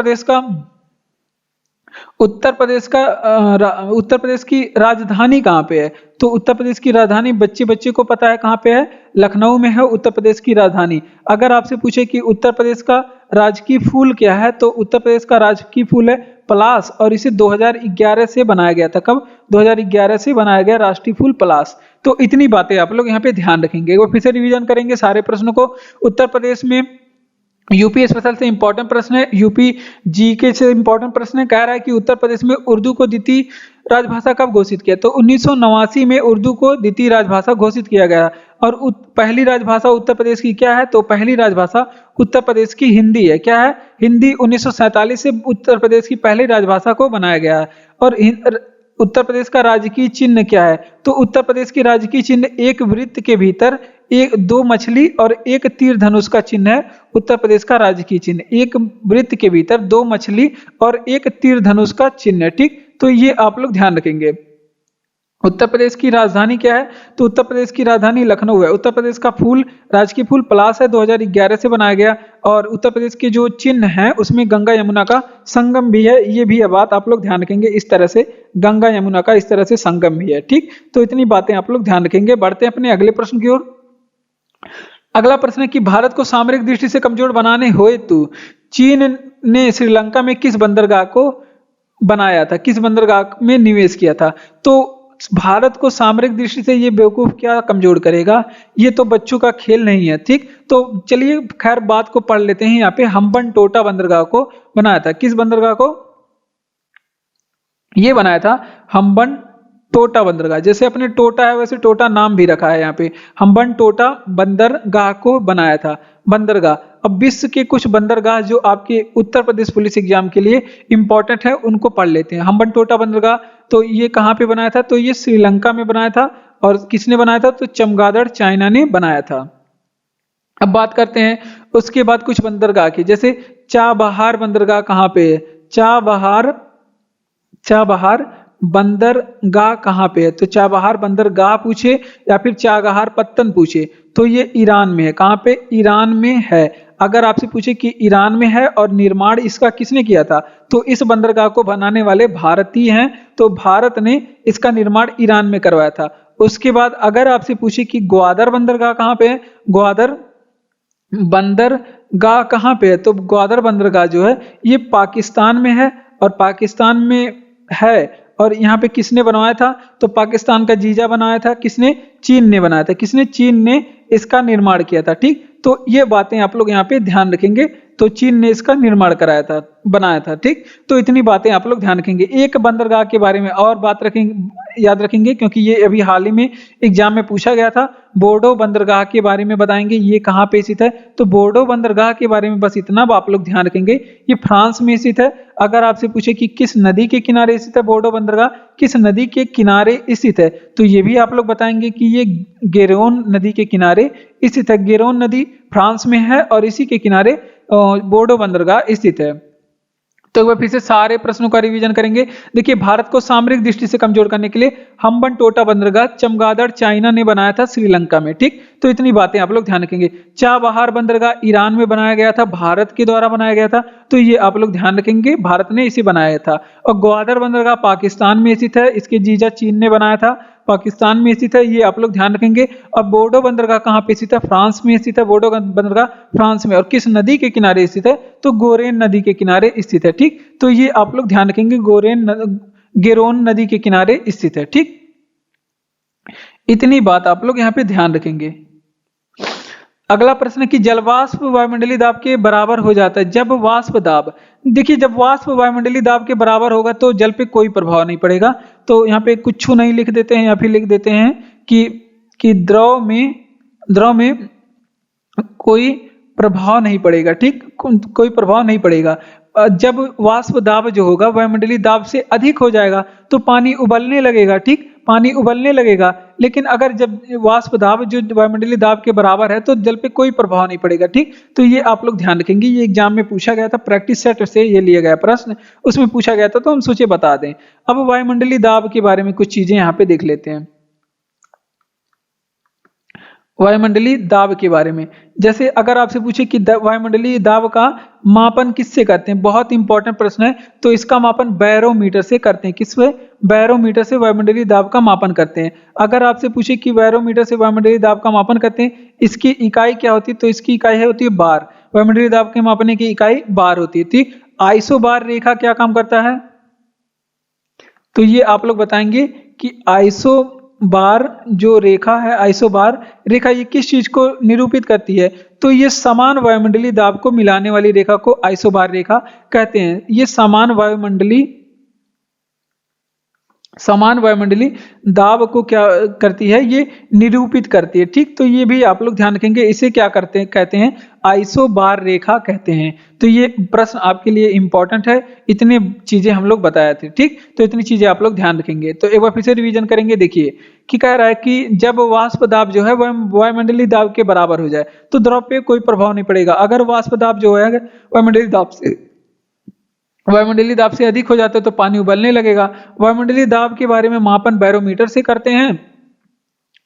प्रदेश की राजधानी कहाँ पे है, तो उत्तर प्रदेश की राजधानी बच्चे को पता है कहाँ पे है? लखनऊ में है उत्तर प्रदेश की राजधानी। अगर आपसे पूछे कि उत्तर प्रदेश का राजकीय फूल क्या है, तो उत्तर प्रदेश का राजकीय फूल है पलाश। और इसे 2011 से बनाया गया था। कब? 2011 से बनाया गया राष्ट्रीय फूल पलाश। तो इतनी बातें आप लोग यहाँ पे ध्यान रखेंगे। और फिर से रिवीजन करेंगे सारे प्रश्नों को। उत्तर प्रदेश में यूपी स्पेशल से इंपॉर्टेंट प्रश्न है, यूपी जीके से इंपॉर्टेंट प्रश्न है। कह रहा है कि उत्तर प्रदेश में उर्दू को द्वितीय राजभाषा कब घोषित किया? तो 1989 में उर्दू को द्वितीय राजभाषा घोषित किया गया। और पहली राजभाषा उत्तर प्रदेश की क्या है? तो पहली राजभाषा उत्तर प्रदेश की हिंदी है। क्या है? हिंदी। 1947 से उत्तर प्रदेश की पहली राजभाषा को बनाया गया है। और उत्तर प्रदेश का राजकीय चिन्ह क्या है? तो उत्तर प्रदेश की राजकीय चिन्ह एक वृत्त के भीतर दो मछली और एक तीर धनुष का चिन्ह है। उत्तर प्रदेश का राजकीय चिन्ह एक वृत्त के भीतर दो मछली और एक तीर धनुष का चिन्ह है। ठीक, तो ये आप लोग ध्यान रखेंगे। उत्तर प्रदेश की राजधानी क्या है? तो उत्तर प्रदेश की राजधानी लखनऊ है। उत्तर प्रदेश का फूल, राजकीय फूल पलाश है, 2011 से बनाया गया। और उत्तर प्रदेश के जो चिन्ह है उसमें गंगा यमुना का संगम भी है। ये भी बात आप लोग ध्यान रखेंगे। इस तरह से गंगा यमुना का इस तरह से संगम भी है। ठीक, तो इतनी बातें आप लोग ध्यान रखेंगे। बढ़ते हैं अपने अगले प्रश्न की ओर। अगला प्रश्न है कि भारत को सामरिक दृष्टि से कमजोर बनाने हेतु चीन ने श्रीलंका में किस बंदरगाह को बनाया था, किस बंदरगाह में निवेश किया था? तो भारत को सामरिक दृष्टि से ये बेवकूफ क्या कमजोर करेगा, ये तो बच्चों का खेल नहीं है। ठीक, तो चलिए खैर बात को पढ़ लेते हैं। यहाँ पे हम्बनटोटा बंदरगाह को बनाया था। किस बंदरगाह को? ये बनाया था हम्बनटोटा बंदरगाह। जैसे अपने टोटा है वैसे टोटा नाम भी रखा है यहाँ पे। हम्बनटोटा बंदरगाह को बनाया था। बंदरगाह। अब विश्व के कुछ बंदरगाह जो आपके उत्तर प्रदेश पुलिस एग्जाम के लिए इंपॉर्टेंट है उनको पढ़ लेते हैं। हम्बनटोटा बंदरगाह तो ये कहाँ पे बनाया था? तो ये श्रीलंका में बनाया था। और किसने बनाया था? तो चमगादड़ चाइना ने बनाया था। अब बात करते हैं उसके बाद कुछ बंदरगाह की। जैसे चाबहार बंदरगाह कहाँ पे है? चाबहार बंदरगाह कहाँ पे है? तो चाबहार बंदरगाह पूछे या फिर चाबहार पत्तन पूछे तो ये ईरान में है। कहाँ पे? ईरान में है। अगर आपसे पूछे कि ईरान में है और निर्माण इसका किसने किया था, तो इस बंदरगाह को बनाने वाले भारतीय हैं। तो भारत ने इसका निर्माण ईरान में करवाया था। उसके बाद अगर आपसे पूछे कि ग्वादर बंदरगाह कहाँ पे है, ग्वादर बंदरगाह कहाँ पे है, तो ग्वादर बंदरगाह जो है ये पाकिस्तान में है। और पाकिस्तान में है और यहाँ पे किसने बनवाया था? तो पाकिस्तान का जीजा बनाया था। किसने? चीन ने बनाया था। किसने? चीन ने इसका निर्माण किया था। ठीक, तो ये बातें आप लोग यहाँ पे ध्यान रखेंगे। तो चीन ने इसका निर्माण कराया था, बनाया था। ठीक, तो इतनी बातें आप लोग ध्यान रखेंगे। एक बंदरगाह के बारे में और बात रखेंगे, याद रखेंगे, क्योंकि ये अभी हाल ही में एग्जाम में पूछा गया था। बोर्डो बंदरगाह के बारे में बताएंगे, ये कहाँ पे स्थित है। तो बोर्डो बंदरगाह के बारे में बस इतना आप लोग ध्यान रखेंगे, ये फ्रांस में स्थित है। अगर आपसे पूछे कि किस नदी के किनारे स्थित है बोर्डो बंदरगाह, किस नदी के किनारे स्थित है, तो ये भी आप लोग बताएंगे कि ये गेरोन नदी के किनारे स्थित है। गेरोन नदी फ्रांस में है और इसी के किनारे बोर्डो बंदरगाह स्थित है। तो एक बार फिर से सारे प्रश्नों का रिवीजन करेंगे। देखिए, भारत को सामरिक दृष्टि से कमजोर करने के लिए हम्बनटोटा बंदरगाह चमगादड़ चाइना ने बनाया था श्रीलंका में। ठीक, तो इतनी बातें आप लोग ध्यान रखेंगे। चाबहार बंदरगाह ईरान में बनाया गया था, भारत के द्वारा बनाया गया था, तो ये आप लोग ध्यान रखेंगे, भारत ने इसे बनाया था। और ग्वादर बंदरगाह पाकिस्तान में स्थित है, इसके जीजा चीन ने बनाया था, पाकिस्तान में स्थित है, ये आप लोग ध्यान रखेंगे। और बोर्डो बंदरगाह कहाँ पे स्थित है, फ्रांस में स्थित है। बोर्डो बंदरगाह फ्रांस में, और किस नदी के किनारे स्थित है, तो गोरेन नदी के किनारे स्थित है। ठीक, तो ये आप लोग ध्यान रखेंगे, गेरोन नदी के किनारे स्थित है। ठीक, इतनी बात आप लोग यहाँ पे ध्यान रखेंगे। अगला प्रश्न है कि जलवाष्प वायुमंडलीय दाब के बराबर हो जाता है जब वाष्प दाब, देखिए जब वाष्प वायुमंडलीय दाब के बराबर होगा तो जल पे कोई प्रभाव नहीं पड़ेगा। तो यहाँ पे कुछ नहीं लिख देते हैं, या फिर लिख देते हैं कि द्रव में कोई प्रभाव नहीं पड़ेगा। ठीक, कोई प्रभाव नहीं पड़ेगा। जब वाष्प दाब जो होगा वायुमंडलीय दाब से अधिक हो जाएगा तो पानी उबलने लगेगा। ठीक, पानी उबलने लगेगा। लेकिन अगर जब वाष्प दाब जो वायुमंडलीय दाब के बराबर है तो जल पे कोई प्रभाव नहीं पड़ेगा। ठीक, तो ये आप लोग ध्यान रखेंगे, ये एग्जाम में पूछा गया था, प्रैक्टिस सेट से ये लिया गया प्रश्न, उसमें पूछा गया था, तो हम सोचे बता दें। अब वायुमंडलीय दाब के बारे में कुछ चीजें यहाँ पे देख लेते हैं। वायुमंडलीय दाब के बारे में, जैसे अगर आपसे पूछे कि वायुमंडलीय दाब का मापन किससे करते हैं, बहुत इंपॉर्टेंट प्रश्न है, तो इसका मापन बैरोमीटर से करते हैं। किससे, बैरोमीटर से वायुमंडलीय दाब का मापन करते हैं। अगर आपसे पूछे कि बैरोमीटर से वायुमंडलीय दाब का मापन करते हैं, इसकी इकाई क्या होती है, तो इसकी इकाई होती है बार। वायुमंडलीय दाब के मापने की इकाई बार होती है। ठीक, आइसो बार रेखा क्या काम करता है, तो ये आप लोग बताएंगे कि आइसो बार जो रेखा है, आइसो बार रेखा ये किस चीज को निरूपित करती है, तो ये समान वायुमंडलीय दाब को मिलाने वाली रेखा को आइसो बार रेखा कहते हैं। ये समान वायुमंडलीय दाब को क्या करती है, ये निरूपित करती है। ठीक, तो ये भी आप लोग ध्यान रखेंगे, इसे क्या करते हैं, कहते हैं आइसो बार रेखा कहते हैं। तो ये प्रश्न आपके लिए इंपॉर्टेंट है, इतने चीजें हम लोग बताए थे। ठीक, तो इतनी चीजें आप लोग ध्यान रखेंगे। तो एक बार फिर से रिवीजन करेंगे। देखिए कि कह रहा है कि जब वाष्प दाब जो है वह वायुमंडलीय दाब के बराबर हो जाए तो द्रव पे कोई प्रभाव नहीं पड़ेगा। अगर वाष्प दाब जो है वायुमंडलीय दाब से अधिक हो जाता है तो पानी उबलने लगेगा। वायुमंडलीय दाब के बारे में मापन बैरोमीटर से करते हैं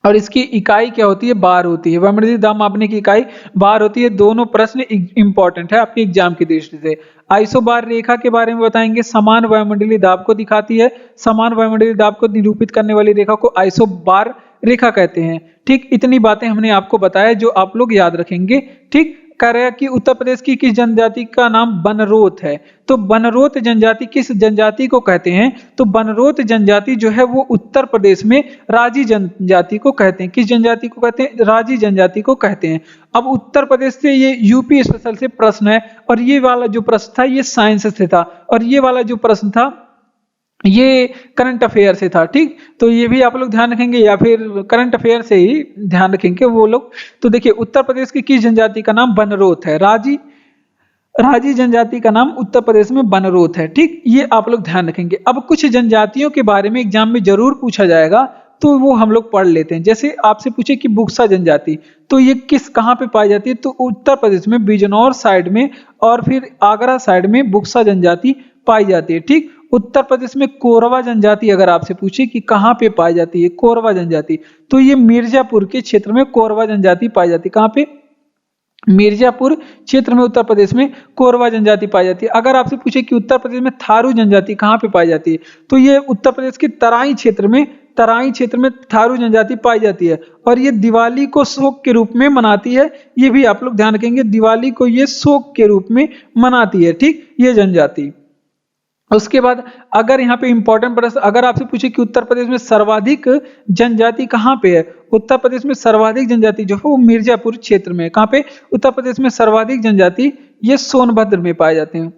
और इसकी इकाई क्या होती है, बार होती है। वायुमंडलीय दाब मापने की इकाई बार होती है। दोनों प्रश्न इंपॉर्टेंट है आपके एग्जाम की दृष्टि से। आइसो बार रेखा के बारे में बताएंगे, समान वायुमंडलीय दाब को दिखाती है। समान वायुमंडलीय दाब को निरूपित करने वाली रेखा को आइसो बार रेखा कहते हैं। ठीक, इतनी बातें हमने आपको बताया जो आप लोग याद रखेंगे। ठीक, कह रहा है कि उत्तर प्रदेश की किस जनजाति का नाम बनरोत है, तो बनरोत जनजाति किस जनजाति को कहते हैं, तो बनरोत जनजाति जो है वो उत्तर प्रदेश में राजी जनजाति को कहते हैं। किस जनजाति को कहते हैं, राजी जनजाति को कहते हैं। अब उत्तर प्रदेश से ये यूपी स्पेशल से प्रश्न है, और ये वाला जो प्रश्न था ये साइंस से था, और ये वाला जो प्रश्न था ये करंट अफेयर से था। ठीक, तो ये भी आप लोग ध्यान रखेंगे, या फिर करंट अफेयर से ही ध्यान रखेंगे वो लोग। तो देखिए, उत्तर प्रदेश की किस जनजाति का नाम बनरोत है, राजी जनजाति का नाम उत्तर प्रदेश में बनरोत है। ठीक, ये आप लोग ध्यान रखेंगे। अब कुछ जनजातियों के बारे में एग्जाम में जरूर पूछा जाएगा, तो वो हम लोग पढ़ लेते हैं। जैसे आपसे पूछे कि बुक्सा जनजाति, तो ये कहाँ पे पाई जाती है, तो उत्तर प्रदेश में बिजनौर साइड में और फिर आगरा साइड में बुक्सा जनजाति पाई जाती है। ठीक, उत्तर प्रदेश में कोरवा जनजाति अगर आपसे पूछे कि कहाँ पे पाई जाती है कोरवा जनजाति, तो ये मिर्जापुर के क्षेत्र में कोरवा जनजाति पाई जाती है। कहाँ पे, मिर्जापुर क्षेत्र में उत्तर प्रदेश में कोरवा जनजाति पाई जाती है। अगर आपसे पूछे कि उत्तर प्रदेश में थारू जनजाति कहाँ पे पाई जाती है, तो ये उत्तर प्रदेश के तराई क्षेत्र में थारू जनजाति पाई जाती है, और ये दिवाली को शोक के रूप में मनाती है। ये भी आप लोग ध्यान रखेंगे, दिवाली को ये शोक के रूप में मनाती है। ठीक, ये जनजाति। उसके बाद अगर यहाँ पे इंपॉर्टेंट प्रश्न, अगर आपसे पूछे कि उत्तर प्रदेश में सर्वाधिक जनजाति कहाँ पे है, उत्तर प्रदेश में सर्वाधिक जनजाति जो है वो मिर्जापुर क्षेत्र में है। कहाँ पे, उत्तर प्रदेश में सर्वाधिक जनजाति ये सोनभद्र में पाए जाते हैं।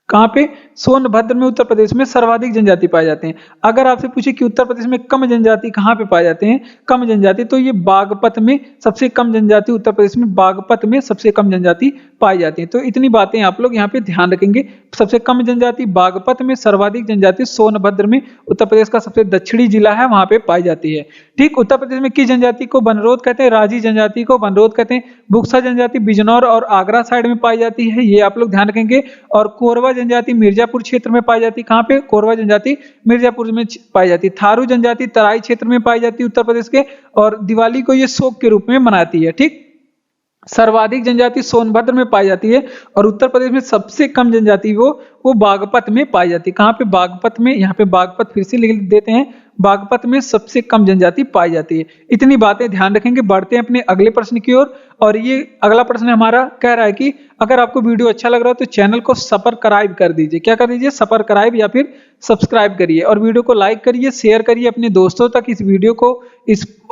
कहाँ पे? सोनभद्र में उत्तर प्रदेश में सर्वाधिक जनजाति पाए जाते हैं। अगर आपसे पूछे कि उत्तर प्रदेश में कम जनजाति कहाँ पे पाए जाते हैं, कम जनजाति, तो ये बागपत में सबसे कम जनजाति, उत्तर प्रदेश में बागपत में सबसे कम जनजाति पाई जाती है। तो इतनी बातें आप लोग यहाँ पे ध्यान रखेंगे। सबसे कम जनजाति बागपत में, सर्वाधिक जनजाति सोनभद्र में, उत्तर प्रदेश का सबसे दक्षिणी जिला है, वहां पे पाई जाती है। ठीक, उत्तर प्रदेश में किस जनजाति को बनरोध कहते हैं? राजी जनजाति को बनरोध कहते हैं। बुक्सा जनजाति बिजनौर और आगरा साइड में पाई जाती है, ये आप लोग ध्यान रखेंगे। और कोरवा जनजाति मिर्जापुर क्षेत्र में पाई जाती है। कहाँ पे? कोरवा जनजाति मिर्जापुर में पाई जाती है। थारू जनजाति तराई क्षेत्र में पाई जाती है उत्तर प्रदेश के, और दिवाली को ये शोक के रूप में मनाती है। ठीक, सर्वाधिक जनजाति सोनभद्र में पाई जाती है, और उत्तर प्रदेश में सबसे कम जनजाति वो बागपत में पाई जाती है। कहाँ पे? बागपत में। यहाँ पे बागपत फिर से लिख देते हैं, बागपत में सबसे कम जनजाति पाई जाती है। इतनी बातें ध्यान रखेंगे। बढ़ते हैं अपने अगले प्रश्न की ओर, और ये अगला प्रश्न हमारा कह रहा है कि अगर आपको वीडियो अच्छा लग रहा है तो चैनल को सब्सक्राइब कर दीजिए। क्या कर दीजिए? सब्सक्राइब या फिर सब्सक्राइब करिए, और वीडियो को लाइक करिए, शेयर करिए अपने दोस्तों तक इस वीडियो को।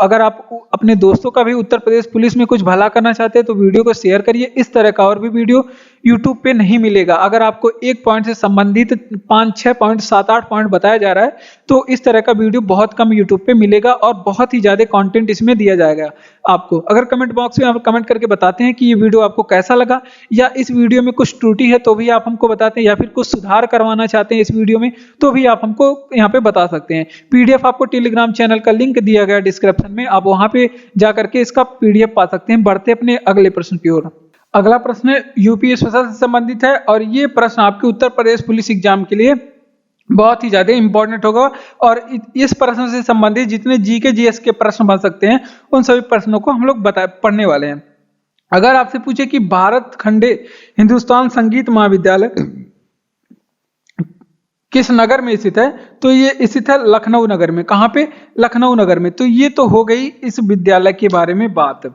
अगर आप अपने दोस्तों का भी उत्तर प्रदेश पुलिस में कुछ भला करना चाहते हैं तो वीडियो को शेयर करिए। इस तरह का और भी वीडियो यूट्यूब पे नहीं मिलेगा। अगर आपको एक पॉइंट से संबंधित 5-6 पॉइंट, 7-8 पॉइंट बताया जा रहा है तो इस तरह का वीडियो बहुत कम यूट्यूब पे मिलेगा, और बहुत ही ज्यादा कंटेंट इसमें दिया जाएगा आपको। अगर कमेंट बॉक्स में आप कमेंट करके बताते हैं कि ये वीडियो आपको कैसा लगा, या इस वीडियो में कुछ त्रुटि है तो भी आप हमको बताते हैं, या फिर कुछ सुधार करवाना चाहते हैं इस वीडियो में तो भी आप हमको यहाँ पे बता सकते हैं। पीडीएफ आपको टेलीग्राम चैनल का लिंक दिया गया डिस्क्रिप्शन में, आप वहां पे जाकर के इसका पीडीएफ पा सकते हैं। बढ़ते अपने अगले प्रश्न की ओर। अगला प्रश्न यूपी स्पेशल से संबंधित है, और ये प्रश्न आपके उत्तर प्रदेश पुलिस एग्जाम के लिए बहुत ही ज्यादा इंपॉर्टेंट होगा, और इस प्रश्न से संबंधित जितने जीके जीएस के प्रश्न बन सकते हैं उन सभी प्रश्नों को हम लोग पढ़ने वाले हैं। अगर आपसे पूछे कि भारत खंडे हिंदुस्तान संगीत महाविद्यालय किस नगर में स्थित है, तो ये स्थित है लखनऊ नगर में। कहाँ पे? लखनऊ नगर में। तो ये तो हो गई इस विद्यालय के बारे में बात।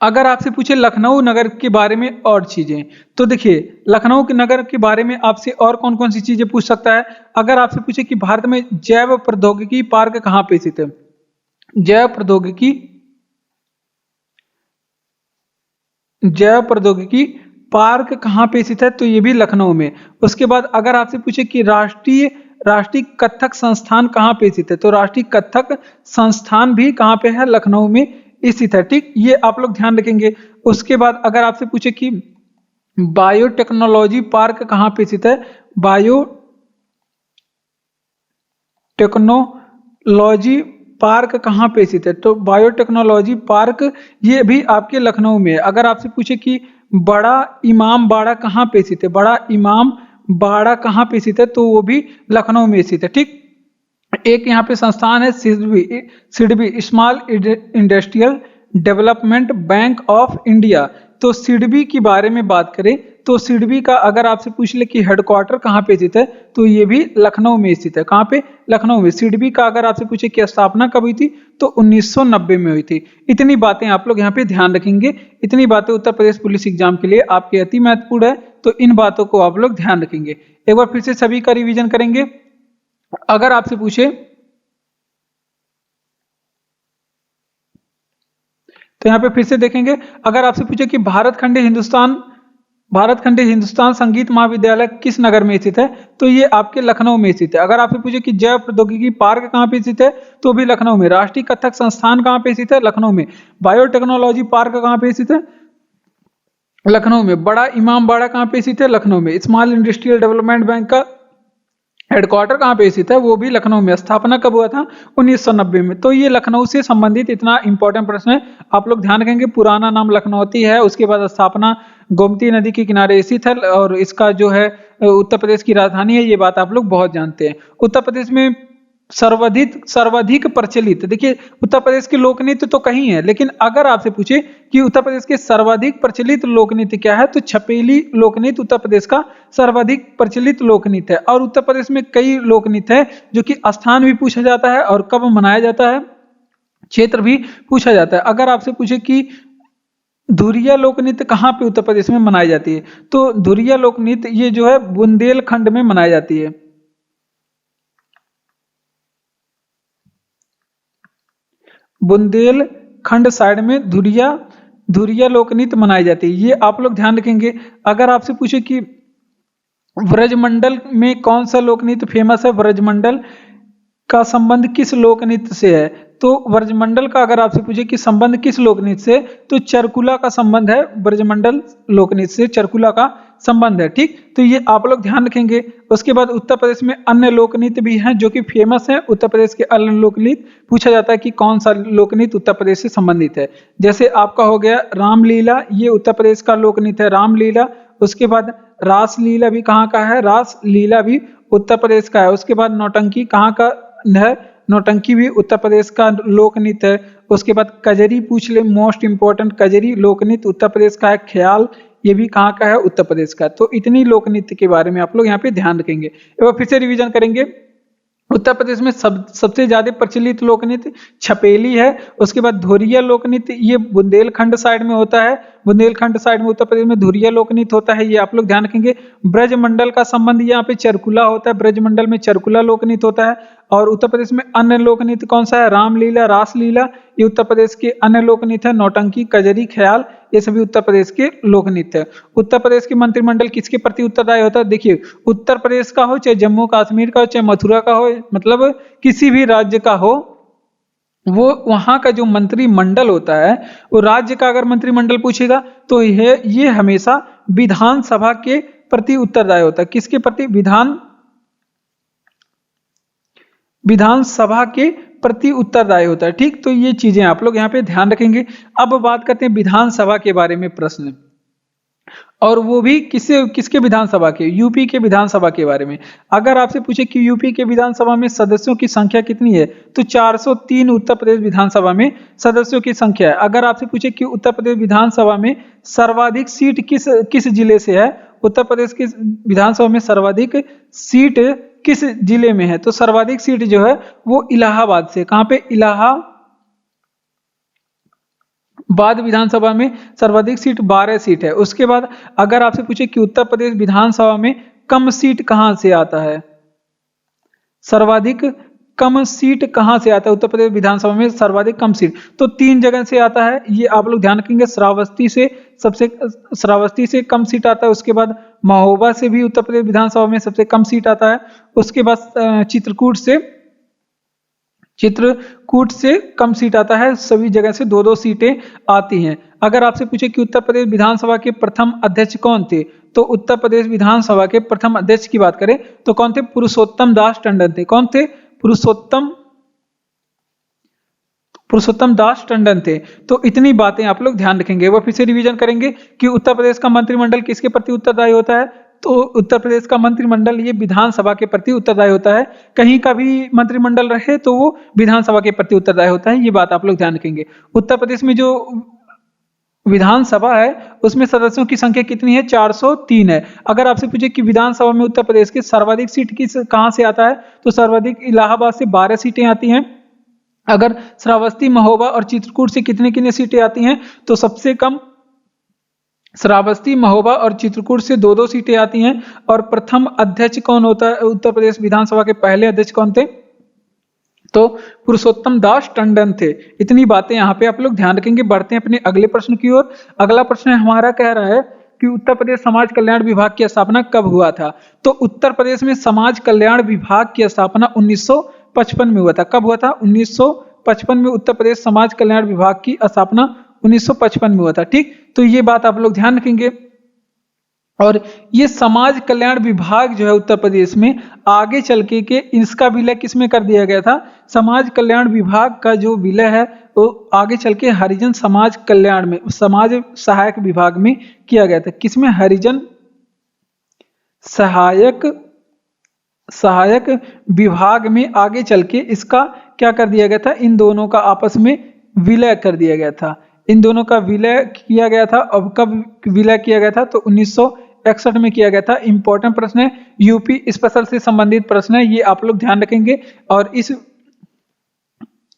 अगर आपसे पूछे लखनऊ नगर के बारे में और चीजें, तो देखिए लखनऊ के नगर के बारे में आपसे और कौन कौन सी चीजें पूछ सकता है। अगर आपसे पूछे कि भारत में जैव प्रौद्योगिकी पार्क कहाँ पे स्थित है, जैव प्रौद्योगिकी पार्क कहाँ पे स्थित है, तो ये भी लखनऊ में। उसके बाद अगर आपसे पूछे कि राष्ट्रीय कथक संस्थान कहाँ पे स्थित है, तो राष्ट्रीय कथक संस्थान भी कहाँ पे है? लखनऊ में स्थित है। ठीक, ये आप लोग ध्यान रखेंगे। उसके बाद अगर आपसे पूछे कि बायोटेक्नोलॉजी पार्क कहाँ पे स्थित है, बायोटेक्नोलॉजी पार्क कहाँ पे स्थित है, तो बायोटेक्नोलॉजी पार्क ये भी आपके लखनऊ में है। अगर आपसे पूछे कि बड़ा इमाम बाड़ा कहाँ पे स्थित है, बड़ा इमाम बाड़ा कहाँ पे स्थित है, तो वो भी लखनऊ में स्थित है। ठीक, एक यहाँ पे संस्थान है SIDBI small industrial development bank of India. तो सिडबी के बारे में बात करें तो सिडबी का अगर आपसे पूछ ले कि हेडक्वार्टर कहाँ पे स्थित है, तो ये भी लखनऊ में स्थित है। कहाँ पे? लखनऊ में। सिडबी का अगर आपसे पूछे कि स्थापना कब हुई थी, तो 1990 में हुई थी। इतनी बातें आप लोग यहाँ पे ध्यान रखेंगे। इतनी बातें उत्तर प्रदेश पुलिस एग्जाम के लिए आपके अति महत्वपूर्ण है, तो इन बातों को आप लोग ध्यान रखेंगे। एक बार फिर से सभी का रिविजन करेंगे। अगर आपसे पूछे तो यहाँ पे फिर से देखेंगे, अगर आपसे पूछे कि भारत खंडे हिंदुस्तान संगीत महाविद्यालय किस नगर में स्थित है, तो ये आपके लखनऊ में स्थित है। अगर आपसे पूछे कि जैव प्रौद्योगिकी पार्क कहाँ पे स्थित है, तो भी लखनऊ में। राष्ट्रीय कथक संस्थान कहाँ पे स्थित है? लखनऊ में। बायोटेक्नोलॉजी पार्क कहाँ पे स्थित है? लखनऊ में। बड़ा इमाम बाड़ा कहाँ पे स्थित है? लखनऊ में। स्मॉल इंडस्ट्रियल डेवलपमेंट बैंक का हेडक्वार्टर कहाँ पे स्थित है? वो भी लखनऊ में। स्थापना कब हुआ था? 1990 में। तो ये लखनऊ से संबंधित इतना इंपॉर्टेंट प्रश्न है, आप लोग ध्यान रखेंगे। पुराना नाम लखनौती है, उसके बाद स्थापना गोमती नदी के किनारे स्थित है, और इसका जो है उत्तर प्रदेश की राजधानी है। ये बात आप लोग बहुत जानते हैं। उत्तर प्रदेश में सर्वाधिक प्रचलित, देखिए उत्तर प्रदेश के लोक नृत्य तो कहीं है, लेकिन अगर आपसे पूछे कि उत्तर प्रदेश के सर्वाधिक प्रचलित लोक नृत्य क्या है, तो छपेली लोक नृत्य उत्तर प्रदेश का सर्वाधिक प्रचलित लोक नृत्य है। और उत्तर प्रदेश में कई लोक नृत्य है जो कि स्थान भी पूछा जाता है और कब मनाया जाता है, क्षेत्र भी पूछा जाता है। अगर आपसे पूछे कि धुरिया लोक नृत्य कहाँ पे उत्तर प्रदेश में मनाई जाती है, तो धुरिया लोक नृत्य ये जो है बुंदेलखंड में मनाई जाती है। बुंदेलखंड साइड में धुरिया धुरिया लोकनृत्य मनाई जाती है। ये आप लोग ध्यान रखेंगे। अगर आपसे पूछे कि ब्रजमंडल में कौन सा लोकनृत्य फेमस है, ब्रजमंडल का संबंध किस लोकनृत्य से है, तो ब्रजमंडल का अगर आपसे पूछे कि संबंध किस लोकनृत्य से, तो चरकुला का संबंध है, ब्रजमंडल लोकनृत्य से चरकुला का संबंध है। ठीक, तो ये आप लोग ध्यान रखेंगे। उसके बाद उत्तर प्रदेश में अन्य लोकनृत्य भी हैं जो कि फेमस है। उत्तर प्रदेश के अन्य लोकनृत्य पूछा जाता है कि कौन सा लोकनृत्य उत्तर प्रदेश से संबंधित है। जैसे आपका हो गया रामलीला, ये उत्तर प्रदेश का लोकनृत्य है, रामलीला। उसके बाद रासलीला भी कहाँ का है, रासलीला भी उत्तर प्रदेश का है। उसके बाद नौटंकी कहाँ का है, नौटंकी भी उत्तर प्रदेश का लोक नृत्य है। उसके बाद कजरी पूछ ले, मोस्ट इंपॉर्टेंट, कजरी लोक नृत्य उत्तर प्रदेश का है। ख्याल ये भी कहाँ का है, उत्तर प्रदेश का। तो इतनी लोक नृत्य के बारे में आप लोग यहाँ पे ध्यान रखेंगे। एक बार फिर से रिवीजन करेंगे। उत्तर प्रदेश में सबसे ज्यादा प्रचलित लोक नृत्य छपेली है। उसके बाद धुरिया लोक नृत्य, ये बुंदेलखंड साइड में होता है, बुंदेलखंड साइड में उत्तर प्रदेश में धुरिया लोक नृत्य होता है, ये आप लोग ध्यान रखेंगे। ब्रजमंडल का संबंध यहाँ पे चरकुला होता है, ब्रजमंडल में चरकुला लोक नृत्य होता है। और उत्तर प्रदेश में अन्य लोक नृत्य कौन सा है, रामलीला, रासलीला, ये उत्तर प्रदेश के अन्य लोक नृत्य है। नौटंकी, कजरी, ख्याल, ये सभी उत्तर प्रदेश के लोक नृत्य है। उत्तर प्रदेश के मंत्रिमंडल किसके प्रति उत्तरदायी होता है, देखिए उत्तर प्रदेश का हो, चाहे जम्मू कश्मीर का हो, चाहे मथुरा का हो, मतलब किसी भी राज्य का हो, वो वहां का जो मंत्रिमंडल होता है, वो राज्य का अगर मंत्रिमंडल पूछेगा तो ये हमेशा विधानसभा के प्रति उत्तरदायी होता है। किसके प्रति, विधानसभा के प्रति उत्तरदायी होता है। ठीक, तो ये चीजें आप लोग यहाँ पे ध्यान रखेंगे। अब बात करते हैं विधानसभा के बारे में प्रश्न, और वो भी किसके विधानसभा के, यूपी के विधानसभा के बारे में। अगर आपसे पूछे कि यूपी के विधानसभा में सदस्यों की संख्या कितनी है, तो 403 उत्तर प्रदेश विधानसभा में सदस्यों की संख्या है। अगर आपसे पूछे कि उत्तर प्रदेश विधानसभा में सर्वाधिक सीट किस जिले से है, उत्तर प्रदेश के विधानसभा में सर्वाधिक सीट किस जिले में है, तो सर्वाधिक सीट जो है वो इलाहाबाद से। कहां पे, इलाहाबाद विधानसभा में सर्वाधिक सीट 12 सीट है। उसके बाद अगर आपसे पूछे कि उत्तर प्रदेश विधानसभा में कम सीट कहां से आता है, सर्वाधिक कम सीट कहां से आता है उत्तर प्रदेश विधानसभा में, सर्वाधिक कम सीट, तो 3 जगह से आता है। ये आप लोग ध्यान रखेंगे। श्रावस्ती से कम सीट आता है। उसके बाद महोबा से भी उत्तर प्रदेश विधानसभा में सबसे कम सीट आता है। उसके बाद चित्रकूट से कम सीट आता है। सभी जगह से 2-2 सीटें आती हैं। अगर आपसे पूछे कि उत्तर प्रदेश विधानसभा के प्रथम अध्यक्ष कौन थे, तो उत्तर प्रदेश विधानसभा के प्रथम अध्यक्ष की बात करें तो कौन थे, पुरुषोत्तम दास टंडन थे। कौन थे, पुरुषोत्तम दास टंडन थे। तो इतनी बातें आप लोग ध्यान रखेंगे। वो फिर से रिवीजन करेंगे कि उत्तर प्रदेश का मंत्रिमंडल किसके प्रति उत्तरदायी होता है, तो उत्तर प्रदेश का मंत्रिमंडल ये विधानसभा के प्रति उत्तरदायी होता है। कहीं का भी मंत्रिमंडल रहे तो वो विधानसभा के प्रति उत्तरदायी होता है। ये बात आप लोग ध्यान रखेंगे। उत्तर प्रदेश में जो विधानसभा है उसमें सदस्यों की संख्या कितनी है, 403 है। अगर आपसे पूछे कि विधानसभा में उत्तर प्रदेश की सर्वाधिक सीट कहां से आता है, तो सर्वाधिक इलाहाबाद से 12 सीटें आती हैं। अगर श्रावस्ती, महोबा और चित्रकूट से कितनी सीटें आती हैं, तो सबसे कम श्रावस्ती, महोबा और चित्रकूट से 2-2 सीटें आती हैं। और प्रथम अध्यक्ष कौन होता है, उत्तर प्रदेश विधानसभा के पहले अध्यक्ष कौन थे, तो पुरुषोत्तम दास टंडन थे। इतनी बातें यहाँ पे आप लोग ध्यान रखेंगे। बढ़ते हैं अपने अगले प्रश्न की ओर। अगला प्रश्न हमारा कह रहा है कि उत्तर प्रदेश समाज कल्याण विभाग की स्थापना कब हुआ था, तो उत्तर प्रदेश में समाज कल्याण विभाग की स्थापना 1955 में हुआ था। कब हुआ था, 1955 में उत्तर प्रदेश समाज कल्याण विभाग की स्थापना 1955 में हुआ था। ठीक, तो ये बात आप लोग ध्यान रखेंगे। और ये समाज कल्याण विभाग जो है उत्तर प्रदेश में आगे चल के इसका विलय किसमें कर दिया गया था, समाज कल्याण विभाग का जो विलय है वो आगे चल के हरिजन समाज कल्याण में, समाज सहायक विभाग में किया गया था। किसमें, हरिजन सहायक विभाग में आगे चल के इसका क्या कर दिया गया था, इन दोनों का आपस में विलय कर दिया गया था। इन दोनों का विलय किया गया था। अब कब विलय किया गया था, तो 1961 में किया गया था। इंपॉर्टेंट प्रश्न है, यूपी स्पेशल से संबंधित प्रश्न है, ये आप लोग ध्यान रखेंगे। और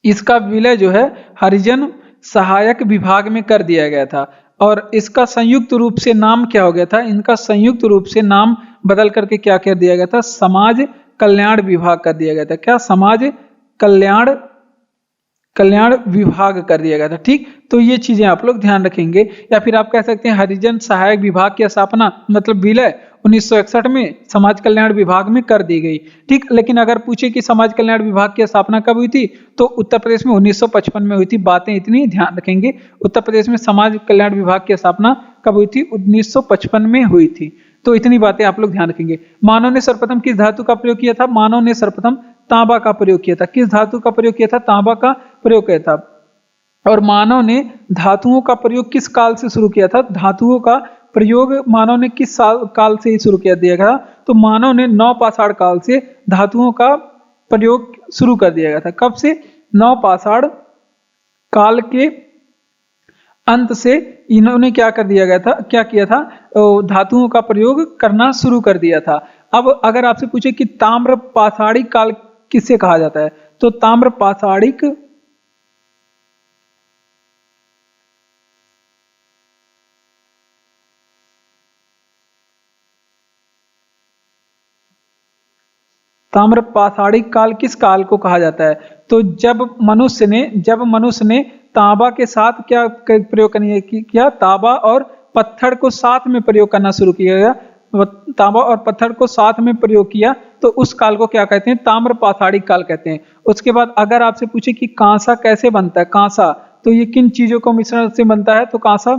इसका विलय जो है हरिजन सहायक विभाग में कर दिया गया था। और इसका संयुक्त रूप से नाम क्या हो गया था, इनका संयुक्त रूप से नाम बदल करके क्या कर दिया गया था, समाज कल्याण विभाग कर दिया गया था। क्या, समाज कल्याण विभाग कर दिया गया था। ठीक, तो ये चीजें आप लोग ध्यान रखेंगे। या फिर आप कह सकते हैं हरिजन सहायक विभाग की स्थापना मतलब विलय 1961 में समाज कल्याण विभाग में कर दी गई। ठीक, लेकिन अगर पूछे कि समाज कल्याण विभाग की स्थापना कब हुई थी, तो उत्तर प्रदेश में 1955 में हुई थी। बातें इतनी ध्यान रखेंगे, उत्तर प्रदेश में समाज कल्याण विभाग की स्थापना कब हुई थी, 1955 में हुई थी। तो इतनी बातें आप लोग ध्यान रखेंगे। मानव ने सर्वप्रथम किस धातु का प्रयोग किया था, मानव ने सर्वप्रथम तांबा का प्रयोग किया था। किस धातु का प्रयोग किया था, तांबा का प्रयोग किया था। और मानव ने धातुओं का प्रयोग किस काल से शुरू किया था, धातुओं का प्रयोग मानव ने किस काल से ही शुरू किया दिया गया, तो मानव ने नवपाषाण काल से धातुओं का प्रयोग शुरू कर दिया गया था। कब से, नवपाषाण काल के अंत से इन्होंने क्या कर दिया गया था, क्या किया था, धातुओं का प्रयोग करना शुरू कर दिया था। अब अगर आपसे पूछे कि ताम्र पाषाणिक काल किसे कहा जाता है, तो ताम्र पाषाणिक काल किस काल को कहा जाता है, तो जब मनुष्य ने तांबा के साथ क्या प्रयोग करने किया, तांबा और पत्थर को साथ में प्रयोग करना शुरू किया गया, तांबा और पत्थर को साथ में प्रयोग किया, तो उस काल को क्या कहते हैं, ताम्र पाषाणिक काल कहते हैं। उसके बाद अगर आपसे पूछे कि कांसा कैसे बनता है, कांसा तो ये किन चीजों को मिश्रण से बनता है, तो कांसा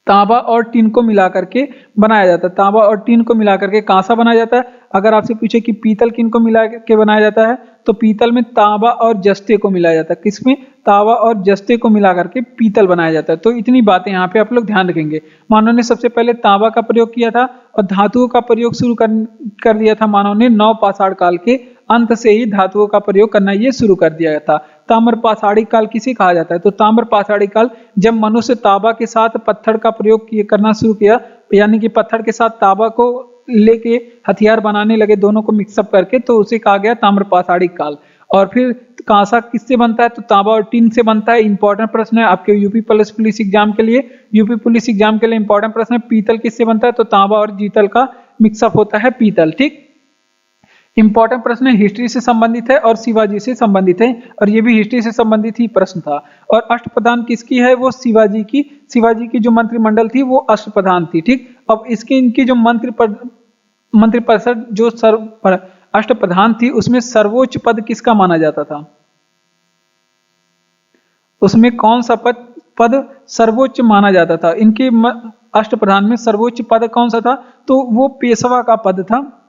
तांबा और टीन को मिला करके बनाया जाता है। तांबा और टीन को मिला करके कांसा बनाया जाता है। अगर आपसे पूछे कि पीतल किन को मिला के बनाया जाता है, तो पीतल में तांबा और जस्ते को मिलाया जाता है। किसमें, तांबा और जस्ते को मिला करके पीतल बनाया जाता है। तो इतनी बातें यहाँ पे आप लोग ध्यान रखेंगे। मानव ने सबसे पहले तांबा का प्रयोग किया था और धातुओं का प्रयोग शुरू कर दिया था मानव ने नवपाषाण काल के अंत से ही धातुओं का प्रयोग करना ये शुरू कर दिया था। ताम्र पाषाणिक काल किसे कहा जाता है, तो ताम्र पाषाणिक काल जब मनुष्य तांबा के साथ पत्थर का प्रयोग करना शुरू किया, यानी कि पत्थर के साथ तांबा को लेके हथियार बनाने लगे, दोनों को मिक्सअप करके, तो उसे कहा गया ताम्र पाषाणिक काल। और फिर कांसा किससे बनता है, तो तांबा और टीन से बनता है। इंपॉर्टेंट प्रश्न है आपके यूपी पुलिस एग्जाम के लिए, इंपॉर्टेंट प्रश्न है। पीतल किससे बनता है, तो तांबा और जीतल का मिक्सअप होता है पीतल। ठीक, इंपॉर्टेंट प्रश्न हिस्ट्री से संबंधित है और शिवाजी से संबंधित है, और ये भी हिस्ट्री से संबंधित ही प्रश्न था। और अष्टप्रधान किसकी है, वो शिवाजी की जो मंत्रिमंडल थी वो अष्टप्रधान थी। ठीक, अब इनकी जो मंत्रिपरिषद जो अष्टप्रधान थी, उसमें सर्वोच्च पद किसका माना जाता था, उसमें कौन सा पद सर्वोच्च माना जाता था। इनके अष्टप्रधान में सर्वोच्च पद कौन सा था, तो वो पेशवा का पद था।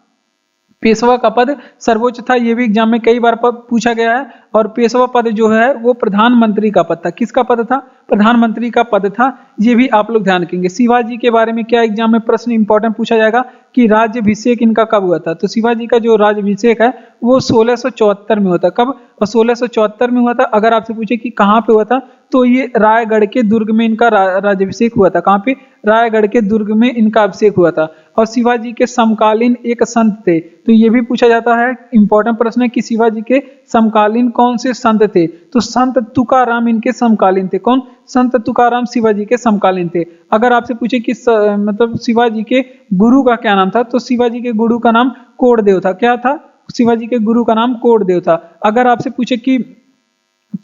पेशवा का पद सर्वोच्च था, ये भी एग्जाम में कई बार पूछा गया है। और पेशवा पद जो है वो प्रधानमंत्री का पद था। किसका पद था, प्रधानमंत्री का पद था। ये भी आप लोग ध्यान रखेंगे। शिवाजी के बारे में क्या एग्जाम में प्रश्न इंपॉर्टेंट पूछा जाएगा कि राज्याभिषेक इनका कब हुआ था, तो शिवाजी का जो राज्याभिषेक है वो 1674 में हुआ था। कब, और 1674 में हुआ था। अगर आपसे पूछे कि कहाँ पे हुआ था, तो ये रायगढ़ के दुर्ग में इनका राज्याभिषेक हुआ था। कहाँ पे, रायगढ़ के दुर्ग में इनका अभिषेक हुआ था। और शिवाजी के समकालीन एक संत थे, तो ये भी पूछा जाता है, इंपॉर्टेंट प्रश्न है कि शिवाजी के समकालीन कौन से संत थे, तो संत तुकाराम इनके समकालीन थे। कौन, संत तुकाराम शिवाजी के समकालीन थे। अगर आपसे पूछे कि मतलब शिवाजी के गुरु का क्या नाम था, तो शिवाजी के गुरु का नाम कोडदेव था। क्या था, शिवाजी के गुरु का नाम कोडदेव था। अगर आपसे पूछे कि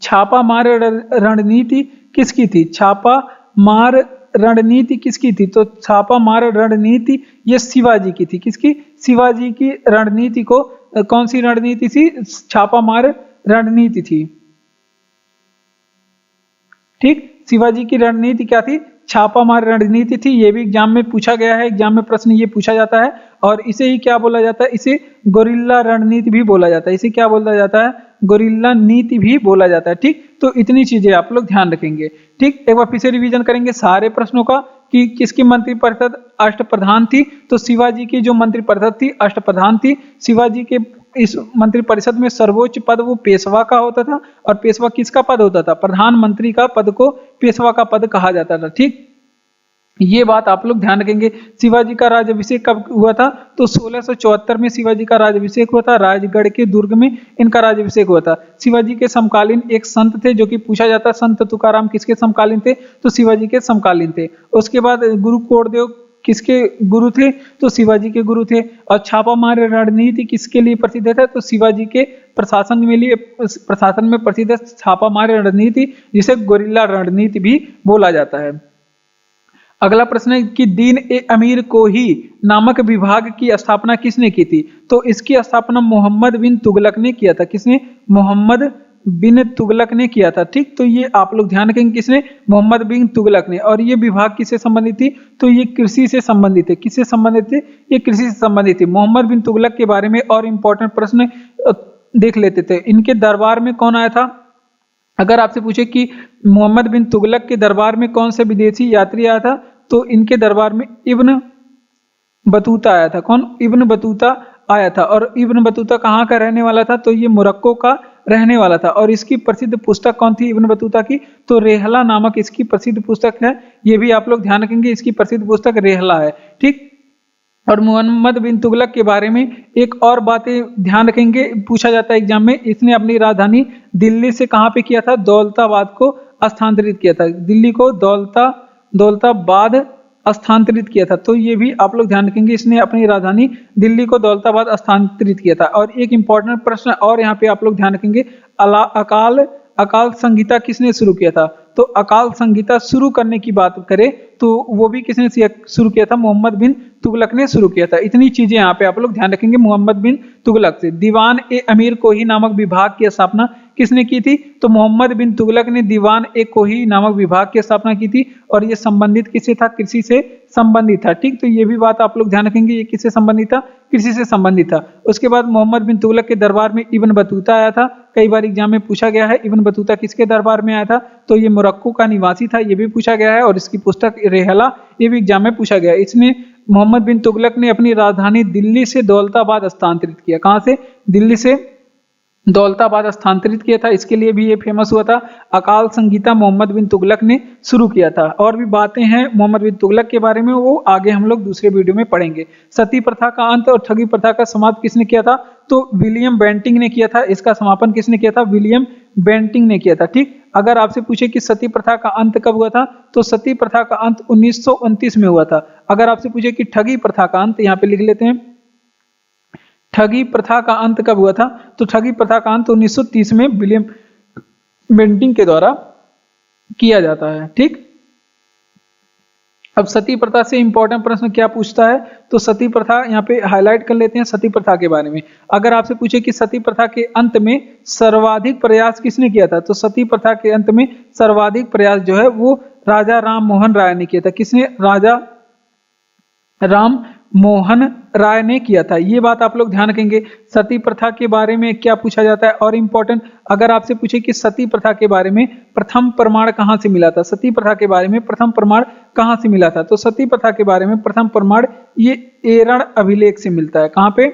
छापा मार रणनीति किसकी थी, छापा मार रणनीति किसकी थी, तो छापा मार रणनीति ये शिवाजी की थी। किसकी, शिवाजी की रणनीति को, कौन सी रणनीति थी, छापा मार रणनीति थी। ठीक, शिवाजी की रणनीति क्या थी, छापा मार रणनीति थी। ये भी एग्जाम में पूछा गया है, एग्जाम में प्रश्न ये पूछा जाता है। और इसे ही क्या बोला जाता है, इसे गोरिल्ला रणनीति भी बोला जाता है। इसे क्या बोला जाता है, गोरिल्ला नीति भी बोला जाता है। ठीक, तो इतनी चीजें आप लोग ध्यान रखेंगे। ठीक, एक बार फिर से रिवीजन करेंगे सारे प्रश्नों का कि किसकी मंत्रिपरिषद अष्टप्रधान थी, तो शिवाजी की जो मंत्रिपरिषद थी अष्टप्रधान थी। शिवाजी के इस मंत्रिपरिषद में सर्वोच्च पद वो पेशवा का होता था। और पेशवा किसका पद होता था, प्रधानमंत्री का पद को पेशवा का पद कहा जाता था। ठीक, ये बात आप लोग ध्यान रखेंगे। शिवाजी का राज्याभिषेक कब हुआ था, तो 1674 में शिवाजी का राज्याभिषेक हुआ था। राजगढ़ के दुर्ग में इनका राज्याभिषेक हुआ था। शिवाजी के समकालीन एक संत थे, जो कि पूछा जाता है संत तुकाराम किसके समकालीन थे, तो शिवाजी के समकालीन थे। उसके बाद गुरु कोडदेव किसके गुरु थे? तो शिवाजी के गुरु थे। और छापामार रणनीति किसके लिए प्रसिद्ध है? तो शिवाजी के प्रशासन में प्रसिद्ध छापामार रणनीति, जिसे गोरिल्ला रणनीति भी बोला जाता है। अगला प्रश्न है कि दीन-ए-अमीर कोही नामक विभाग की स्थापना किसने की थी? तो इसकी स्थापना मोहम्मद बिन तुगलक ने किया था। किसने? मोहम्मद बिन तुगलक ने किया था। ठीक, तो ये आप लोग ध्यान रखेंगे, किसने? मोहम्मद बिन तुगलक ने। और ये विभाग किससे संबंधित थी? तो ये कृषि से संबंधित है। किससे संबंधित थे? ये कृषि से संबंधित थी। मोहम्मद बिन तुगलक के बारे में और इंपॉर्टेंट प्रश्न देख लेते थे। इनके दरबार में कौन आया था? अगर आपसे पूछे कि मोहम्मद बिन तुगलक के दरबार में कौन से विदेशी यात्री आया था, तो इनके दरबार में इब्न बतूता आया था। कौन? इब्न बतूता आया था। और इब्न बतूता कहाँ का रहने वाला था? तो ये मोरक्को का रहने वाला था। और इसकी प्रसिद्ध पुस्तक कौन थी इब्न बतूता की? तो रेहला नामक इसकी प्रसिद्ध पुस्तक है। ये भी आप लोग ध्यान रखेंगे, इसकी प्रसिद्ध पुस्तक रेहला है। ठीक, और मोहम्मद बिन तुगलक के बारे में एक और बातें ध्यान रखेंगे, पूछा जाता है एग्जाम में। इसने अपनी राजधानी दिल्ली से कहाँ पे किया था? दौलताबाद को स्थानांतरित किया था। दिल्ली को दौलताबाद स्थानांतरित किया था। तो ये भी आप लोग ध्यान रखेंगे, इसने अपनी राजधानी दिल्ली को दौलताबाद स्थानांतरित किया था। और एक इंपॉर्टेंट प्रश्न और यहाँ पे आप लोग ध्यान रखेंगे, अकाल संहिता किसने शुरू किया था? तो अकाल संहिता शुरू करने की बात करें तो वो भी किसने शुरू किया था? मोहम्मद बिन तुगलक ने शुरू किया था। इतनी चीजें यहाँ पे आप लोग ध्यान रखेंगे मोहम्मद बिन तुगलक से। दीवान-ए-अमीर कोही नामक विभाग की स्थापना किसने की थी? तो मोहम्मद बिन तुगलक ने दीवान-ए-कोही नामक विभाग की स्थापना की थी। और ये संबंधित किससे था? कृषि से संबंधित था। ठीक, तो ये भी बात आप लोग ध्यान रखेंगे, ये किससे संबंधित था? कृषि से संबंधित था। उसके बाद मोहम्मद बिन तुगलक के दरबार में इब्न बतूता आया था। कई बार एग्जाम में पूछा गया है इब्न बतूता किसके दरबार में आया था? तो ये मोरक्को का निवासी था, ये भी पूछा गया है। और इसकी पुस्तक रेहला, ये भी एग्जाम में पूछा गया है। इसने मोहम्मद बिन तुगलक ने अपनी राजधानी दिल्ली से दौलताबाद स्थानांतरित किया। कहां से? दिल्ली से दौलताबाद स्थानांतरित किया था। इसके लिए भी ये फेमस हुआ था। अकाल संहिता मोहम्मद बिन तुगलक ने शुरू किया था। और भी बातें हैं मोहम्मद बिन तुगलक के बारे में, वो आगे हम लोग दूसरे वीडियो में पढ़ेंगे। सती प्रथा का अंत और ठगी प्रथा का समाप्त किसने किया था? तो विलियम बेंटिंक ने किया था। इसका समापन किसने किया था? विलियम बेंटिंक ने किया था। ठीक, अगर आपसे पूछे कि सती प्रथा का अंत कब हुआ था, तो सती प्रथा का अंत 1929 में हुआ था। अगर आपसे पूछे कि ठगी प्रथा का अंत, यहाँ पे लिख लेते हैं, ठगी प्रथा का अंत कब हुआ था? तो ठगी प्रथा का अंत 1930 में विलियम बेंटिंक के द्वारा किया जाता है। ठीक, अब सती प्रथा से इंपॉर्टेंट प्रश्न क्या पूछता है? तो सती प्रथा यहाँ पे हाईलाइट कर लेते हैं सती प्रथा के बारे में। अगर आपसे पूछे कि सती प्रथा के अंत में सर्वाधिक प्रयास किसने किया था, तो सती प्रथा के अंत में सर्वाधिक प्रयास जो है वो राजा राम मोहन राय ने किया था। किसने? राजा राम मोहन राय ने किया था। ये बात आप लोग ध्यान रखेंगे। सती प्रथा के बारे में क्या पूछा जाता है और इंपॉर्टेंट, अगर आपसे पूछे कि सती प्रथा के बारे में प्रथम प्रमाण कहाँ से मिला था, सती प्रथा के बारे में प्रथम प्रमाण कहाँ से मिला था, तो सती प्रथा के बारे में प्रथम प्रमाण ये एरण अभिलेख से मिलता है। कहाँ पे?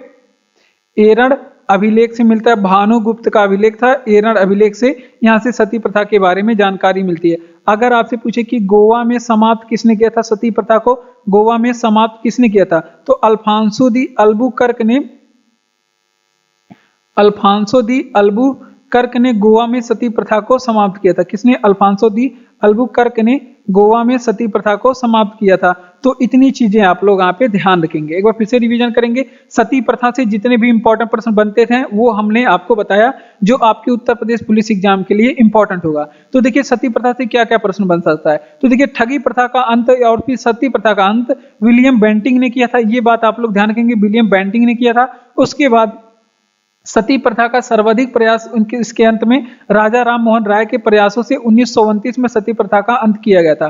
एरण अभिलेख से मिलता है। भानुगुप्त का अभिलेख था, एरण अभिलेख से यहाँ से सती प्रथा के बारे में जानकारी मिलती है। अगर आपसे पूछे कि गोवा में समाप्त किसने किया था सती प्रथा को, गोवा में समाप्त किसने किया था, तो अल्फांसो दी अल्बुकर्क ने गोवा में सती प्रथा को समाप्त किया था। किसने? अल्फांसो दी अल्बुकर्क ने गोवा में सती प्रथा को समाप्त किया था। तो इतनी चीजें आप लोग यहाँ पे ध्यान रखेंगे। एक बार फिर से रिवीजन करेंगे। सती प्रथा से जितने भी इंपॉर्टेंट प्रश्न बनते थे वो हमने आपको बताया, जो आपके उत्तर प्रदेश पुलिस एग्जाम के लिए इंपॉर्टेंट होगा। तो देखिए सती प्रथा से क्या क्या प्रश्न बन सकता है। तो देखिए ठगी प्रथा का अंत और फिर सती प्रथा का अंत विलियम बेंटिंक ने किया था। ये बात आप लोग ध्यान रखेंगे, विलियम बेंटिंक ने किया था। उसके बाद सती प्रथा का सर्वाधिक प्रयास उनके इसके अंत में राजा राम मोहन राय के प्रयासों से 1929 में सती प्रथा का अंत किया गया था।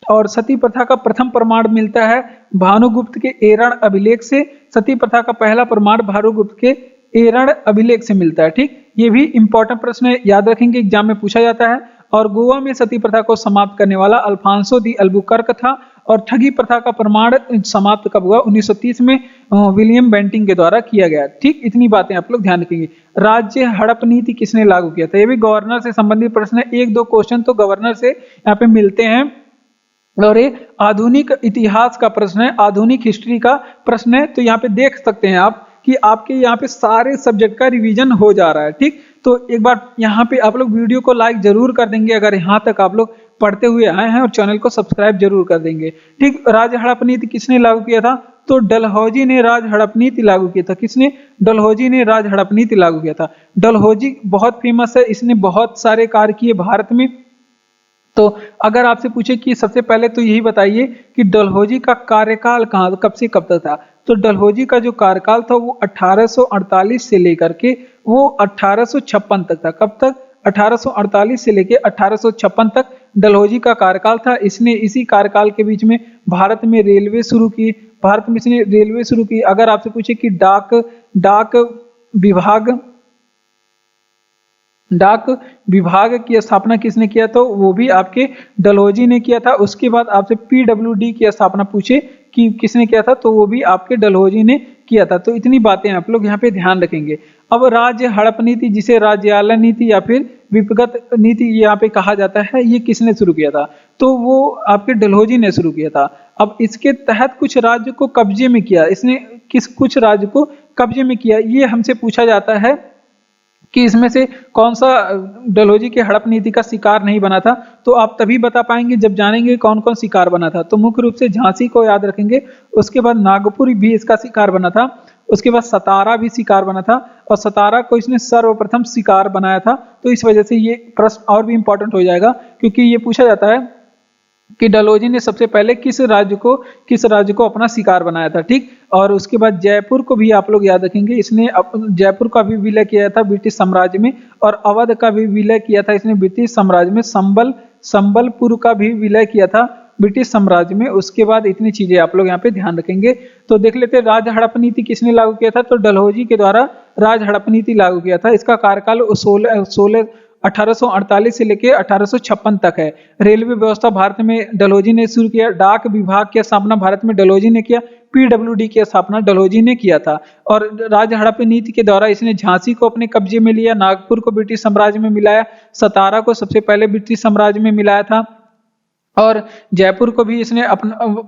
और सती प्रथा का प्रथम प्रमाण मिलता है भानुगुप्त के एरण अभिलेख से। सती प्रथा का पहला प्रमाण भानुगुप्त के एरण अभिलेख से मिलता है। ठीक, ये भी इंपॉर्टेंट प्रश्न है, याद रखेंगे, एग्जाम में पूछा जाता है। और गोवा में सती प्रथा को समाप्त करने वाला अल्फांसो दी अल्बुकर्क था। और ठगी प्रथा का प्रमाण समाप्त कब हुआ? 1930 में विलियम बेंटिंक के द्वारा किया गया। ठीक, इतनी बातें आप लोग ध्यान रखेंगे। राज्य हड़प नीति किसने लागू किया था? ये भी गवर्नर से संबंधित प्रश्न है। एक दो क्वेश्चन तो गवर्नर से यहाँ पे मिलते हैं। और ये आधुनिक इतिहास का प्रश्न है, आधुनिक हिस्ट्री का प्रश्न है। तो यहाँ पे देख सकते हैं आप कि आपके यहाँ पे सारे सब्जेक्ट का रिवीजन हो जा रहा है। ठीक, तो एक बार यहाँ पे आप लोग वीडियो को लाइक जरूर कर देंगे अगर यहाँ तक आप लोग पढ़ते हुए आए हैं और चैनल को सब्सक्राइब जरूर कर देंगे। ठीक, राज हड़प नीति किसने लागू किया था? तो डलहौजी ने राज हड़प नीति लागू किया था। किसने? डलहौजी ने राज हड़प नीति लागू किया था। डलहौजी बहुत फेमस है, इसने बहुत सारे कार्य किए भारत में। तो अगर आपसे पूछे कि सबसे पहले तो यही बताइए कि डलहौजी का कार्यकाल कब से कब तक था? तो डलहौजी का जो कार्यकाल था वो 1848 से लेकर के वो 1856 तक था। कब तक? 1848 से लेकर 1856 तक डलहौजी का कार्यकाल था। इसने इसी कार्यकाल के बीच में भारत में रेलवे शुरू की। भारत में इसने रेलवे शुरू की। अगर आपसे पूछे कि डाक विभाग की स्थापना किसने किया, तो वो भी आपके डलहौजी ने किया था। उसके बाद आपसे पीडब्ल्यूडी की स्थापना पूछे कि किसने किया था, तो वो भी आपके डलहौजी ने किया था। तो इतनी बातें आप लोग यहाँ पे ध्यान रखेंगे। अब राज्य हड़प नीति, जिसे राज्यालय नीति या फिर विपगत नीति यहाँ पे कहा जाता है, ये किसने शुरू किया था? तो वो आपके डलहौजी ने शुरू किया था। अब इसके तहत कुछ राज्य को कब्जे में किया। इसने कुछ राज्य को कब्जे में किया, ये हमसे पूछा जाता है कि इसमें से कौन सा डलहौजी के हड़प नीति का शिकार नहीं बना था। तो आप तभी बता पाएंगे जब जानेंगे कौन कौन शिकार बना था। तो मुख्य रूप से झांसी को याद रखेंगे, उसके बाद नागपुर भी इसका शिकार बना था, उसके बाद सतारा भी शिकार बना था, और सतारा को इसने सर्वप्रथम शिकार बनाया था। तो इस वजह से ये प्रश्न और भी इंपॉर्टेंट हो जाएगा, क्योंकि ये पूछा जाता है कि डलहौजी ने सबसे पहले किस राज्य को अपना शिकार बनाया था। ठीक, और उसके बाद जयपुर को भी आप लोग याद रखेंगे। इसने जयपुर का भी विलय किया था ब्रिटिश साम्राज्य में, और अवध का भी विलय किया था इसने ब्रिटिश साम्राज्य में। संबलपुर का भी विलय किया था ब्रिटिश साम्राज्य में। उसके बाद इतनी चीजें आप लोग यहाँ पे ध्यान रखेंगे। तो देख लेते हैं राज हड़प नीति किसने लागू किया था। तो डलहौजी के द्वारा राज हड़प नीति लागू किया था। इसका कार्यकाल 1848 से लेकर 1856 तक है। रेलवे व्यवस्था भारत में डलहौजी ने शुरू किया। डाक विभाग की स्थापना भारत में डलहौजी ने किया। पीडब्ल्यूडी की स्थापना डलहौजी ने किया था। और राज हड़प नीति के द्वारा इसने झांसी को अपने कब्जे में लिया, नागपुर को ब्रिटिश साम्राज्य में मिलाया, सतारा को सबसे पहले ब्रिटिश साम्राज्य में मिलाया था, और जयपुर को भी इसने अपना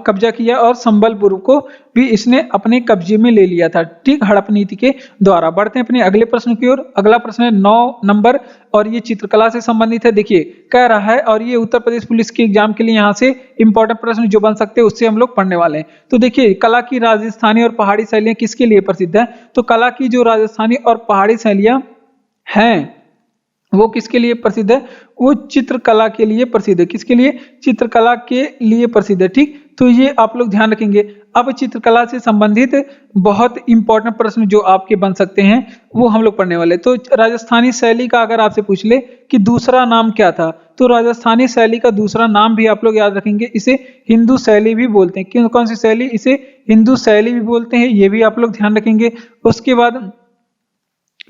कब्जा किया, और संबलपुर को भी इसने अपने कब्जे में ले लिया था। ठीक, हड़प नीति के द्वारा। बढ़ते हैं अपने अगले प्रश्न की ओर। अगला प्रश्न है 9 नंबर, और ये चित्रकला से संबंधित है। देखिए कह रहा है, और ये उत्तर प्रदेश पुलिस के एग्जाम के लिए यहाँ से इंपॉर्टेंट प्रश्न जो बन सकते हैं उससे हम लोग पढ़ने वाले हैं। तो देखिए, कला की राजस्थानी और पहाड़ी शैलियां किसके लिए प्रसिद्ध है? तो कला की जो राजस्थानी और पहाड़ी शैलियां हैं वो किसके लिए प्रसिद्ध है? वो चित्रकला के लिए प्रसिद्ध है। किसके लिए? चित्रकला के लिए प्रसिद्ध है। ठीक, तो ये आप लोग ध्यान रखेंगे। अब चित्रकला से संबंधित बहुत इंपॉर्टेंट प्रश्न जो आपके बन सकते हैं वो हम लोग पढ़ने वाले। तो राजस्थानी शैली का अगर आपसे पूछ ले कि दूसरा नाम क्या था, तो राजस्थानी शैली का दूसरा नाम भी आप लोग याद रखेंगे, इसे हिंदू शैली भी बोलते हैं। क्यों? कौन सी शैली? इसे हिंदू शैली भी बोलते हैं, ये भी आप लोग ध्यान रखेंगे। उसके बाद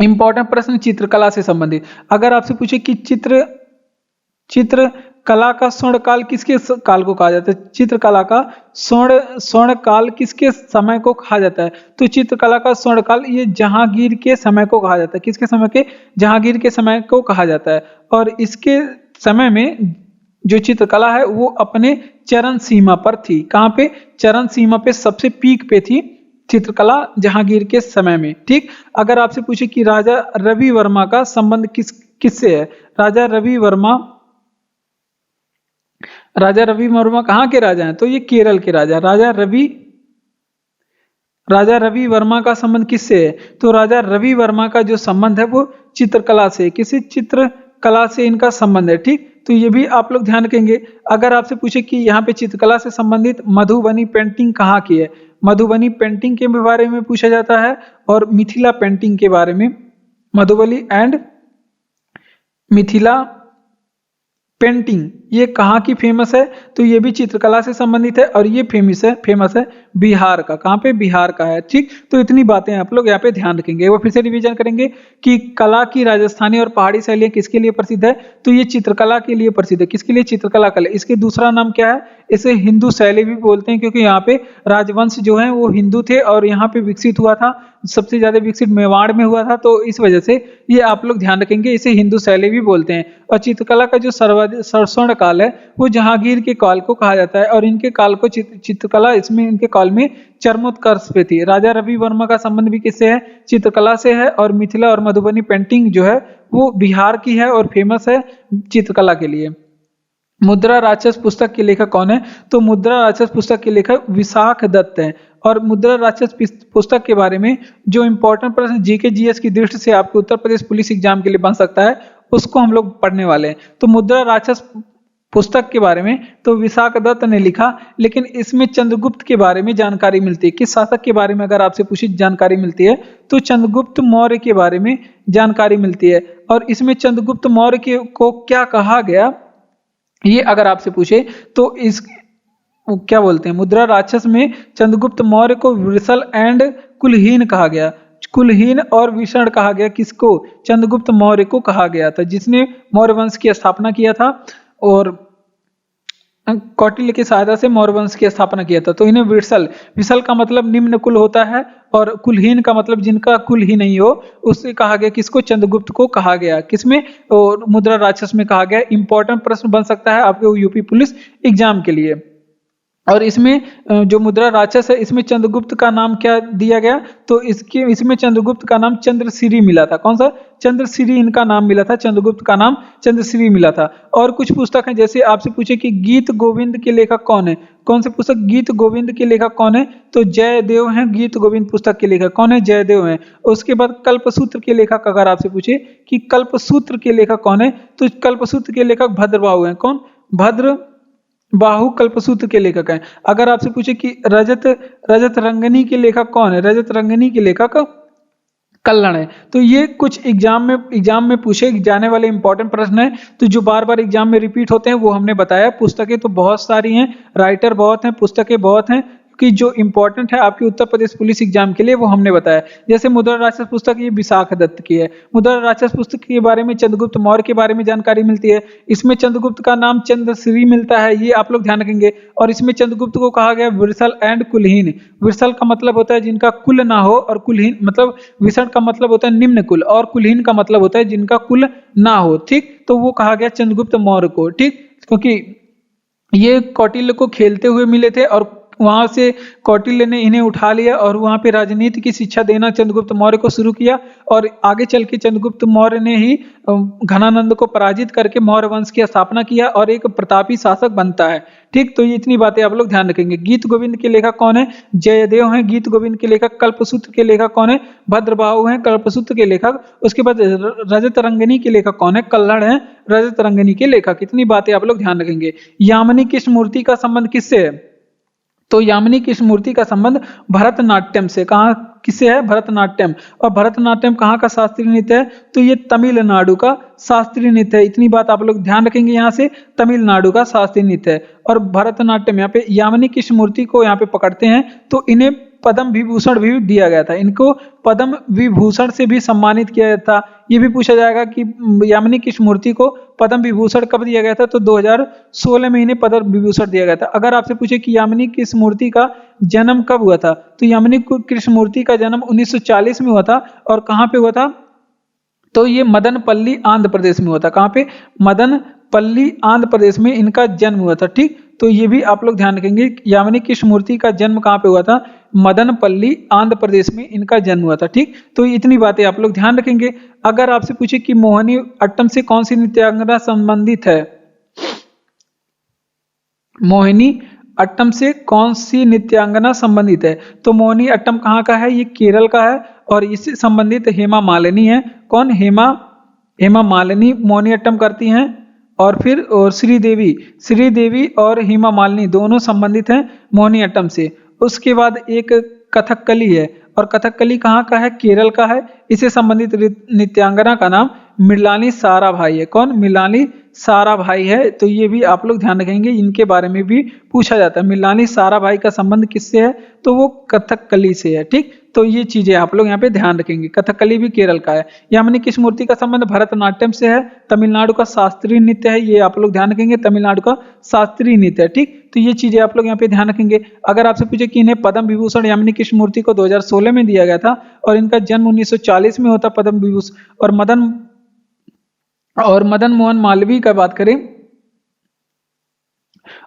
इंपॉर्टेंट प्रश्न चित्रकला से संबंधित। अगर आपसे पूछे कि चित्रकला का स्वर्ण काल किसके काल को कहा जाता है? चित्रकला का स्वर्ण काल किसके समय को कहा जाता है? तो चित्रकला का स्वर्ण काल ये जहांगीर के समय को कहा जाता है। किसके समय के? जहांगीर के समय को कहा जाता है। और इसके समय में जो चित्रकला है वो अपने चरम सीमा पर थी। कहाँ पे? चरम सीमा पे, सबसे पीक पे थी चित्रकला जहांगीर के समय में। ठीक, अगर आपसे पूछे कि राजा रवि वर्मा का संबंध किससे है? राजा रवि वर्मा कहाँ के राजा हैं? तो ये केरल के राजा। राजा रवि वर्मा का संबंध किससे है? तो राजा रवि वर्मा का जो संबंध है वो चित्रकला से, किसी चित्रकला से इनका संबंध है। ठीक, तो ये भी आप लोग ध्यान रखेंगे। अगर आपसे पूछे कि यहाँ पे चित्रकला से संबंधित मधुबनी पेंटिंग कहाँ की है? मधुबनी पेंटिंग के बारे में पूछा जाता है, और मिथिला पेंटिंग के बारे में। मधुबनी एंड मिथिला पेंटिंग ये कहाँ की फेमस है? तो ये भी चित्रकला से संबंधित है, और ये फेमस है बिहार का। कहाँ पे? बिहार का है। ठीक, तो इतनी बातें आप लोग यहाँ पे ध्यान रखेंगे। वो फिर से रिवीजन करेंगे कि कला की राजस्थानी और पहाड़ी शैलियां किसके लिए प्रसिद्ध है? तो ये चित्रकला के लिए प्रसिद्ध है। किसके लिए? चित्रकला के लिए। इसके दूसरा नाम क्या है? इसे हिंदू शैली भी बोलते हैं, क्योंकि यहाँ पे राजवंश जो है वो हिंदू थे, और यहाँ पे विकसित हुआ था, सबसे ज्यादा विकसित मेवाड़ में हुआ था। तो इस वजह से ये आप लोग ध्यान रखेंगे, इसे हिंदू शैली भी बोलते हैं। और चित्रकला का जो स्वर्ण काल है वो जहांगीर के काल को कहा जाता है, और इनके काल को चित्रकला इसमें इनके काल में चरमोत्कर्ष पे थी। राजा रवि वर्मा का संबंध भी किससे है? चित्रकला से है। और मिथिला और मधुबनी पेंटिंग जो है वो बिहार की है और फेमस है चित्रकला के लिए। मुद्रा राक्षस पुस्तक के लेखक कौन है? तो मुद्रा राक्षस पुस्तक के लेखक विशाख दत्त हैं। और मुद्रा राक्षस पुस्तक के बारे में जो इंपॉर्टेंट प्रश्न जीके जीएस की दृष्टि से आपके उत्तर प्रदेश पुलिस एग्जाम के लिए बन सकता है, उसको हम लोग पढ़ने वाले हैं। तो मुद्रा राक्षस पुस्तक के बारे में तो विशाख दत्त ने लिखा, लेकिन इसमें चंद्रगुप्त के बारे में जानकारी मिलती है। किस शासक के बारे में अगर आपसे पूछी जानकारी मिलती है तो चंद्रगुप्त मौर्य के बारे में जानकारी मिलती है। और इसमें चंद्रगुप्त मौर्य को क्या कहा गया, ये अगर आपसे पूछे तो इस क्या बोलते हैं, मुद्रा राक्षस में चंद्रगुप्त मौर्य को वृषल एंड कुलहीन कहा गया। कुलहीन और विषण कहा गया किसको? चंद्रगुप्त मौर्य को कहा गया था, जिसने मौर्य वंश की स्थापना किया था और कौटिल्य की सहायता से मौर्य वंश की स्थापना किया था। तो इन्हें विषल, विषल का मतलब निम्न कुल होता है और कुलहीन का मतलब जिनका कुल ही नहीं हो, उससे कहा गया किसको? चंद्रगुप्त को कहा गया। किसमें? और मुद्रा राक्षस में कहा गया। इंपॉर्टेंट प्रश्न बन सकता है आपके यूपी पुलिस एग्जाम के लिए। और इसमें जो मुद्रा राक्षस है, इसमें चंद्रगुप्त का नाम क्या दिया गया? तो इसमें चंद्रगुप्त का नाम चंद्रश्री मिला था। कौन सा? चंद्रश्री इनका नाम मिला था, चंद्रगुप्त का नाम चंद्रश्री मिला था। और कुछ पुस्तक हैं, जैसे आपसे पूछे कि गीत गोविंद के लेखक कौन है? कौन से पुस्तक गीत गोविंद के लेखक कौन है? तो जयदेव हैं। गीत गोविंद पुस्तक के लेखक कौन है? जयदेव हैं। उसके बाद कल्पसूत्र के लेखक अगर आपसे पूछे कि कल्पसूत्र के लेखक कौन है, तो कल्पसूत्र के लेखक भद्रबाहु हैं। कौन? भद्र बाहु कल्पसूत्र के लेखक हैं। अगर आपसे पूछे कि रजत रंगनी के लेखक कौन है? रजत रंगनी के लेखक कल्हड़ है। तो ये कुछ एग्जाम में पूछे जाने वाले इंपॉर्टेंट प्रश्न है, तो जो बार बार एग्जाम में रिपीट होते हैं वो हमने बताया। पुस्तकें तो बहुत सारी हैं, राइटर बहुत हैं, पुस्तकें बहुत हैं कि जो इंपॉर्टेंट है आपके उत्तर प्रदेश पुलिस एग्जाम के लिए वो हमने बताया। जैसे मुद्रा राक्षस पुस्तक ये विशाख दत्त की है। मुद्रा राक्षस पुस्तक के बारे में चंद्रगुप्त मौर्य के बारे में जानकारी मिलती है। इसमें चंद्रगुप्त का नाम चंद्रश्री मिलता है, ये आप लोग ध्यान रखेंगे। और इसमें चंद्रगुप्त को कहा गया वृषल एंड कुलहीन। वृषल का मतलब होता है जिनका कुल ना हो, और कुलहीन मतलब विषण का मतलब होता है निम्न कुल, और कुलहीन का मतलब होता है जिनका कुल ना हो। ठीक, तो वो कहा गया चंद्रगुप्त मौर्य को। ठीक, क्योंकि ये कौटिल्य को खेलते हुए मिले थे और वहां से कौटिल्य ने इन्हें उठा लिया और वहां पे राजनीति की शिक्षा देना चंद्रगुप्त मौर्य को शुरू किया। और आगे चल के चंद्रगुप्त मौर्य ने ही घनानंद को पराजित करके मौर्य वंश की स्थापना किया और एक प्रतापी शासक बनता है। ठीक, तो ये इतनी बातें आप लोग ध्यान रखेंगे। गीत गोविंद के लेखक कौन है? जयदेव हैं गीत गोविंद के लेखक। कल्पसूत्र के लेखक कौन है? भद्रबाहु हैं कल्पसूत्र के लेखक। उसके बाद रजत रंगनी के लेखक कौन है? कल्हड़ हैं रजत रंगनी के लेखक। इतनी बातें आप लोग ध्यान रखेंगे। यामिनी कृष्णमूर्ति का संबंध किससे है? तो यामिनी कृष्णमूर्ति का संबंध भरतनाट्यम से। कहाँ किससे है? भरतनाट्यम। और भरतनाट्यम कहाँ का शास्त्रीय नृत्य है? तो ये तमिलनाडु का शास्त्रीय नृत्य है। इतनी बात आप लोग ध्यान रखेंगे, यहाँ से तमिलनाडु का शास्त्रीय नृत्य है। और भरतनाट्यम यहाँ पे यामिनी कृष्णमूर्ति को यहाँ पे पकड़ते हैं तो इन्हें पद्म विभूषण भी दिया गया था। इनको पद्म विभूषण से भी सम्मानित किया गया था। ये भी पूछा जाएगा कि यामिनी कृष्णमूर्ति को पद्म विभूषण कब दिया गया था? तो 2016 में इन्हें पद्म विभूषण दिया गया था। अगर आपसे पूछे कि यामिनी कृष्णमूर्ति का जन्म कब हुआ था, तो यामिनी कृष्णमूर्ति का जन्म 1940 में हुआ था। और कहाँ पे हुआ था? तो ये मदनपल्ली आंध्र प्रदेश में हुआ था। कहाँ पे? मदनपल्ली आंध्र प्रदेश में इनका जन्म हुआ था। ठीक, तो ये भी आप लोग ध्यान रखेंगे। यामिनी कृष्णमूर्ति का जन्म कहाँ पे हुआ था? मदनपल्ली आंध्र प्रदेश में इनका जन्म हुआ था। ठीक, तो इतनी बातें आप लोग ध्यान रखेंगे। अगर आपसे पूछे कि मोहिनी अट्टम से कौन सी नृत्यांगना संबंधित है? मोहिनी अट्टम से कौन सी नृत्यांगना संबंधित है? तो मोहिनी अट्टम कहाँ का है? ये केरल का है और इससे संबंधित हेमा मालिनी है। कौन? हेमा मालिनी मोहिनी अट्टम करती हैं। और फिर श्रीदेवी और हेमा मालिनी दोनों संबंधित हैं मोहिनी अट्टम से। उसके बाद एक कथकली है, और कथकली कहाँ का है? केरल का है। इसे संबंधित नृत्यांगना का नाम मृणाली साराभाई है। कौन? मृणाली साराभाई है। तो ये भी आप लोग ध्यान रखेंगे, इनके बारे में भी पूछा जाता है। मृणाली साराभाई का संबंध किससे है? तो वो कथकली से है। ठीक, तो ये चीजें आप लोग यहाँ पे ध्यान रखेंगे। कथकली भी केरल का है। यामिनी कृष्णमूर्ति का संबंध भरतनाट्यम से है, तमिलनाडु का शास्त्रीय नृत्य है। ये आप लोग ध्यान रखेंगे, तमिलनाडु का शास्त्रीय नृत्य है। ठीक, तो ये चीजें आप लोग यहाँ पे ध्यान रखेंगे। अगर आपसे पूछे कि इन्हें पद्म विभूषण यामिनी कृष्णमूर्ति को 2016 में दिया गया था और इनका जन्म 1940 में होता पद्म विभूषण। और मदन मोहन मालवीय का बात करें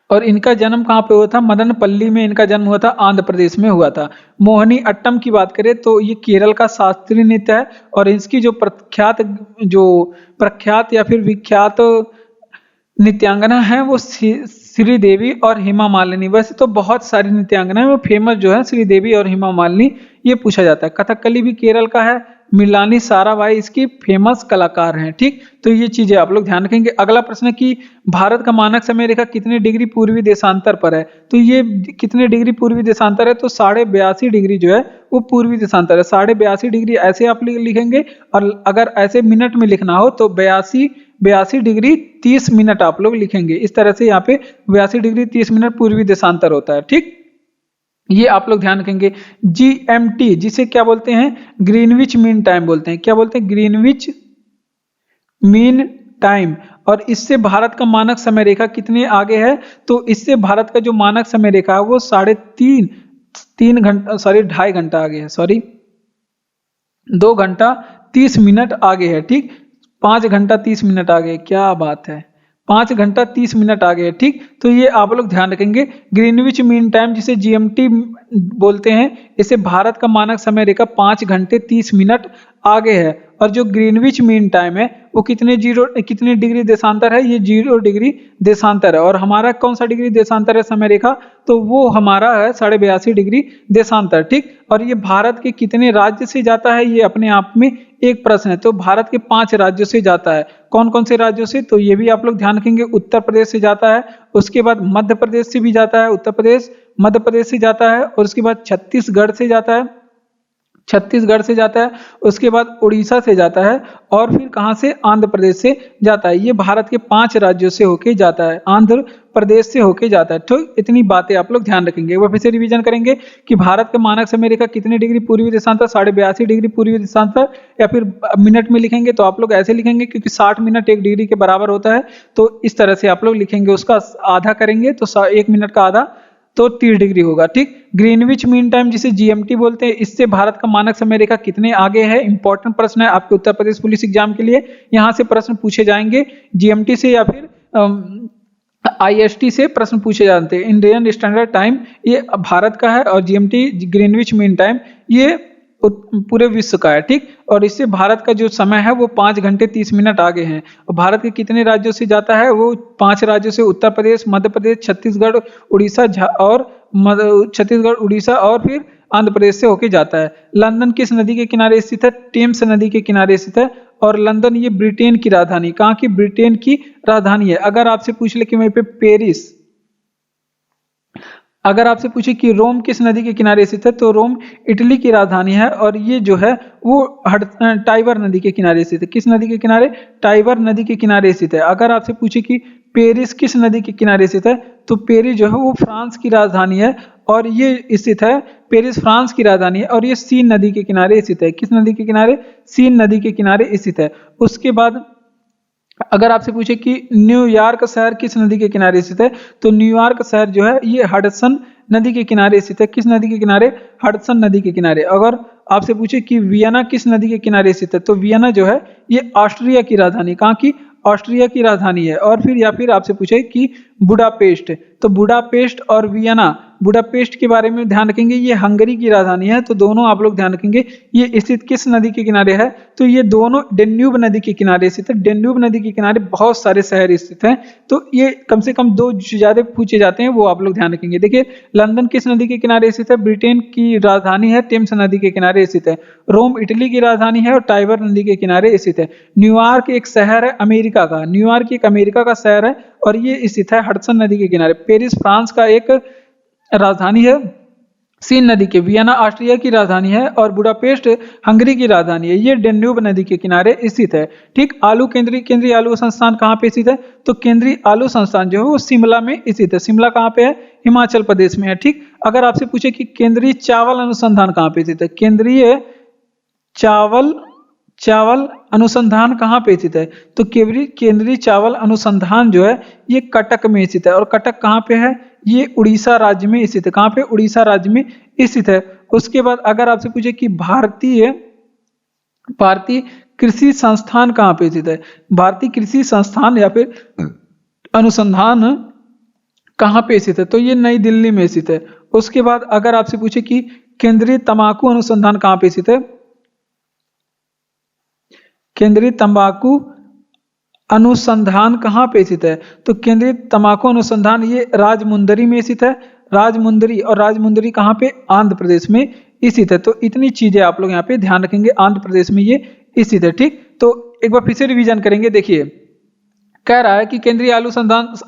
और इनका जन्म कहाँ पे हुआ था? मदनपल्ली में इनका जन्म हुआ था, आंध्र प्रदेश में हुआ था। मोहिनी अट्टम की बात करें तो ये केरल का शास्त्रीय नृत्य है और इसकी जो प्रख्यात या फिर विख्यात नृत्यांगना है वो श्रीदेवी और हेमा मालिनी। वैसे तो बहुत सारी नृत्यांगना है, वो फेमस जो है श्रीदेवी और हेमा मालिनी, ये पूछा जाता है। कथकली भी केरल का है, मिलानी साराभाई इसकी फेमस कलाकार हैं। ठीक, तो ये चीजें आप लोग ध्यान रखेंगे। अगला प्रश्न है कि भारत का मानक समय रेखा कितने डिग्री पूर्वी देशांतर पर है। तो ये कितने डिग्री पूर्वी देशांतर है, तो 82.5 डिग्री जो है वो पूर्वी देशांतर है। 82.5 डिग्री ऐसे आप लिखेंगे, और अगर ऐसे मिनट में लिखना हो तो 82 डिग्री 30 मिनट आप लोग लिखेंगे। इस तरह से यहाँ पे 82 डिग्री 30 मिनट पूर्वी देशांतर होता है। ठीक, ये आप लोग ध्यान रखेंगे। GMT जिसे क्या बोलते हैं, ग्रीनविच मीन टाइम बोलते हैं। क्या बोलते हैं, ग्रीनविच मीन टाइम। और इससे भारत का मानक समय रेखा कितने आगे है, तो इससे भारत का जो मानक समय रेखा है वो 3.5 घंटा, सॉरी 2.5 घंटा आगे है, सॉरी 2 घंटा 30 मिनट आगे है। ठीक, 5 घंटा 30 मिनट आगे, क्या बात है, 5 घंटा 30 मिनट आगे है। ठीक, तो ये आप लोग ध्यान रखेंगे। ग्रीनविच मीन टाइम जिसे GMT बोलते हैं, इसे भारत का मानक समय रेखा 5 घंटे 30 मिनट आगे है। और जो ग्रीनविच मीन टाइम है वो कितने डिग्री देशांतर है, ये 0 डिग्री देशांतर है। और हमारा कौन सा डिग्री देशांतर है समय रेखा, तो वो हमारा है 82.5 डिग्री देशांतर। ठीक, और ये भारत के कितने राज्य से जाता है, ये अपने आप में एक प्रश्न है। तो भारत के 5 राज्यों से जाता है। कौन कौन से राज्यों से, तो ये भी आप लोग ध्यान रखेंगे। उत्तर प्रदेश से जाता है, उसके बाद मध्य प्रदेश से भी जाता है, उत्तर प्रदेश मध्य प्रदेश से जाता है, और उसके बाद छत्तीसगढ़ से जाता है, छत्तीसगढ़ से जाता है, उसके बाद उड़ीसा से जाता है, और फिर कहां से, आंध्र प्रदेश से जाता है। ये भारत के 5 राज्यों से होके जाता है, आंध्र प्रदेश से होके जाता है। तो इतनी बातें आप लोग ध्यान रखेंगे। वो फिर से रिवीजन करेंगे कि भारत का मानक समय रेखा कितने डिग्री पूर्वी देशांतर, 82.5 डिग्री पूर्वी देशांतर, या फिर मिनट में लिखेंगे तो आप लोग ऐसे लिखेंगे क्योंकि 60 मिनट 1 डिग्री के बराबर होता है। तो इस तरह से आप लोग लिखेंगे, उसका आधा करेंगे तो 1 मिनट का आधा तो 30 डिग्री होगा। ठीक, ग्रीनविच मीन टाइम जिसे GMT बोलते हैं, इससे भारत का मानक समय रेखा कितने आगे है। इंपॉर्टेंट प्रश्न है आपके उत्तर प्रदेश पुलिस एग्जाम के लिए, यहाँ से प्रश्न पूछे जाएंगे GMT से या फिर IST से प्रश्न पूछे जाते हैं। इंडियन स्टैंडर्ड टाइम ये भारत का है, और GMT ग्रीनविच मीन टाइम ये पूरे विश्व का है। ठीक, और इससे भारत का जो समय है वो 5 घंटे 30 मिनट आगे है। और भारत के कितने राज्यों से जाता है, वो 5 राज्यों से, उत्तर प्रदेश, मध्य प्रदेश, छत्तीसगढ़, उड़ीसा और फिर आंध्र प्रदेश से होके जाता है। लंदन किस नदी के किनारे स्थित है, टेम्स नदी के किनारे स्थित है। और लंदन ये ब्रिटेन की राजधानी, कहाँ की, ब्रिटेन की राजधानी है। अगर आपसे पूछ ले कि वहीं पे पेरिस, अगर आपसे पूछे कि रोम किस नदी के किनारे स्थित है, तो रोम इटली की राजधानी है, और ये जो है वो टाइबर नदी के किनारे स्थित है। किस नदी के किनारे, टाइबर नदी के किनारे स्थित है। अगर आपसे पूछे कि पेरिस किस नदी के किनारे स्थित है, तो पेरिस जो है वो फ्रांस की राजधानी है, और ये स्थित है, पेरिस फ्रांस की राजधानी है, और ये सीन नदी के किनारे स्थित है। किस नदी के किनारे, सीन नदी के किनारे स्थित है। उसके बाद अगर आपसे पूछे कि न्यूयॉर्क शहर किस नदी के किनारे स्थित है, तो न्यूयॉर्क शहर जो है ये हडसन नदी के किनारे स्थित है। किस नदी के किनारे, हडसन नदी के किनारे। अगर आपसे पूछे कि वियना किस नदी के किनारे स्थित है, तो वियना जो है ये ऑस्ट्रिया की राजधानी, कहाँ की, ऑस्ट्रिया की राजधानी है। और फिर या फिर आपसे पूछे कि बुडापेस्ट, तो बुडापेस्ट और वियना, बुडापेस्ट के बारे में ध्यान रखेंगे, ये हंगरी की राजधानी है। तो दोनों आप लोग ध्यान रखेंगे, ये स्थित किस नदी के किनारे है, तो ये दोनों डेन्यूब नदी के किनारे स्थित है। डेन्यूब नदी के किनारे बहुत सारे शहर स्थित हैं, तो ये कम से कम 2 ज्यादा पूछे जाते हैं, वो आप लोग ध्यान रखेंगे। देखिए, लंदन किस नदी के किनारे स्थित है, ब्रिटेन की राजधानी है, टेम्स नदी के किनारे स्थित है। रोम इटली की राजधानी है और टाइबर नदी के किनारे स्थित है। न्यूयॉर्क एक शहर है अमेरिका का, न्यूयॉर्क एक अमेरिका का शहर है, और ये स्थित है हडसन नदी के किनारे। पेरिस फ्रांस का एक राजधानी है, सीन नदी के। वियना ऑस्ट्रिया की राजधानी है, और बुडापेस्ट हंगरी की राजधानी है। ये डेन्यूब नदी के किनारे स्थित है। ठीक, आलू केंद्रीय आलू संस्थान कहाँ पे स्थित है, तो केंद्रीय आलू संस्थान जो है वो शिमला में स्थित है। शिमला कहाँ पे है, हिमाचल प्रदेश में है। ठीक, अगर आपसे पूछे कि केंद्रीय चावल अनुसंधान कहाँ पे स्थित है, केंद्रीय चावल अनुसंधान कहाँ पे स्थित है, तो केंद्रीय चावल अनुसंधान जो है ये कटक में स्थित है। और कटक कहाँ पे है, ये उड़ीसा राज्य में स्थित है। कहाँ पे, उड़ीसा राज्य में स्थित है। उसके बाद अगर आपसे पूछे कि भारतीय कृषि संस्थान कहाँ पे स्थित है, भारतीय कृषि संस्थान या फिर अनुसंधान कहाँ पे स्थित है, तो ये नई दिल्ली में स्थित है। उसके बाद अगर आपसे पूछे कि केंद्रीय तंबाकू अनुसंधान कहाँ पे स्थित है, केंद्रीय तंबाकू अनुसंधान कहाँ पे स्थित है? तो केंद्रीय तंबाकू अनुसंधान ये राजमुंदरी में स्थित है। राजमुंदरी, और राजमुंदरी कहाँ पे? आंध्र प्रदेश में स्थित है। तो इतनी चीजें आप लोग यहाँ पे ध्यान रखेंगे, आंध्र प्रदेश में ये स्थित है। ठीक, तो एक बार फिर से रिवीजन करेंगे। देखिए, कह रहा है कि केंद्रीय आलू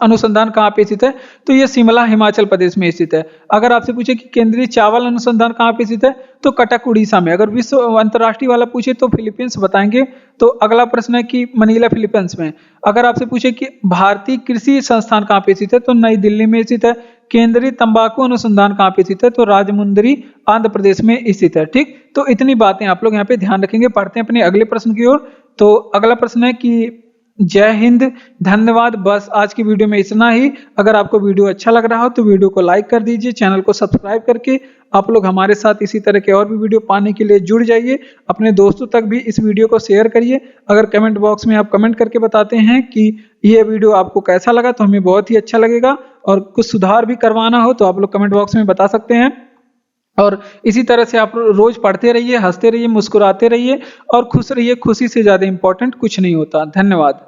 अनुसंधान कहाँ पे स्थित है? तो ये शिमला हिमाचल प्रदेश में स्थित है। अगर आपसे पूछे कि केंद्रीय चावल अनुसंधान कहाँ पे स्थित है? तो कटक उड़ीसा में। अगर विश्व अंतर्राष्ट्रीय वाला पूछे तो फिलीपींस बताएंगे। तो अगला प्रश्न है कि मनीला फिलीपींस में। अगर आपसे पूछे कि भारतीय कृषि संस्थान कहाँ पे स्थित है? तो नई दिल्ली में स्थित है। केंद्रीय तंबाकू अनुसंधान कहाँ पे स्थित है? तो राजमुंदरी आंध्र प्रदेश में स्थित है। ठीक, तो इतनी बातें आप लोग यहाँ पे ध्यान रखेंगे। पढ़ते हैं अपने अगले प्रश्न की ओर। तो अगला प्रश्न है कि जय हिंद, धन्यवाद। बस आज की वीडियो में इतना ही। अगर आपको वीडियो अच्छा लग रहा हो तो वीडियो को लाइक कर दीजिए, चैनल को सब्सक्राइब करके आप लोग हमारे साथ इसी तरह के और भी वीडियो पाने के लिए जुड़ जाइए। अपने दोस्तों तक भी इस वीडियो को शेयर करिए। अगर कमेंट बॉक्स में आप कमेंट करके बताते हैं कि ये वीडियो आपको कैसा लगा तो हमें बहुत ही अच्छा लगेगा। और कुछ सुधार भी करवाना हो तो आप लोग कमेंट बॉक्स में बता सकते हैं। और इसी तरह से आप रोज पढ़ते रहिए, हंसते रहिए, मुस्कुराते रहिए और खुश रहिए। खुशी से ज्यादा इंपॉर्टेंट कुछ नहीं होता। धन्यवाद।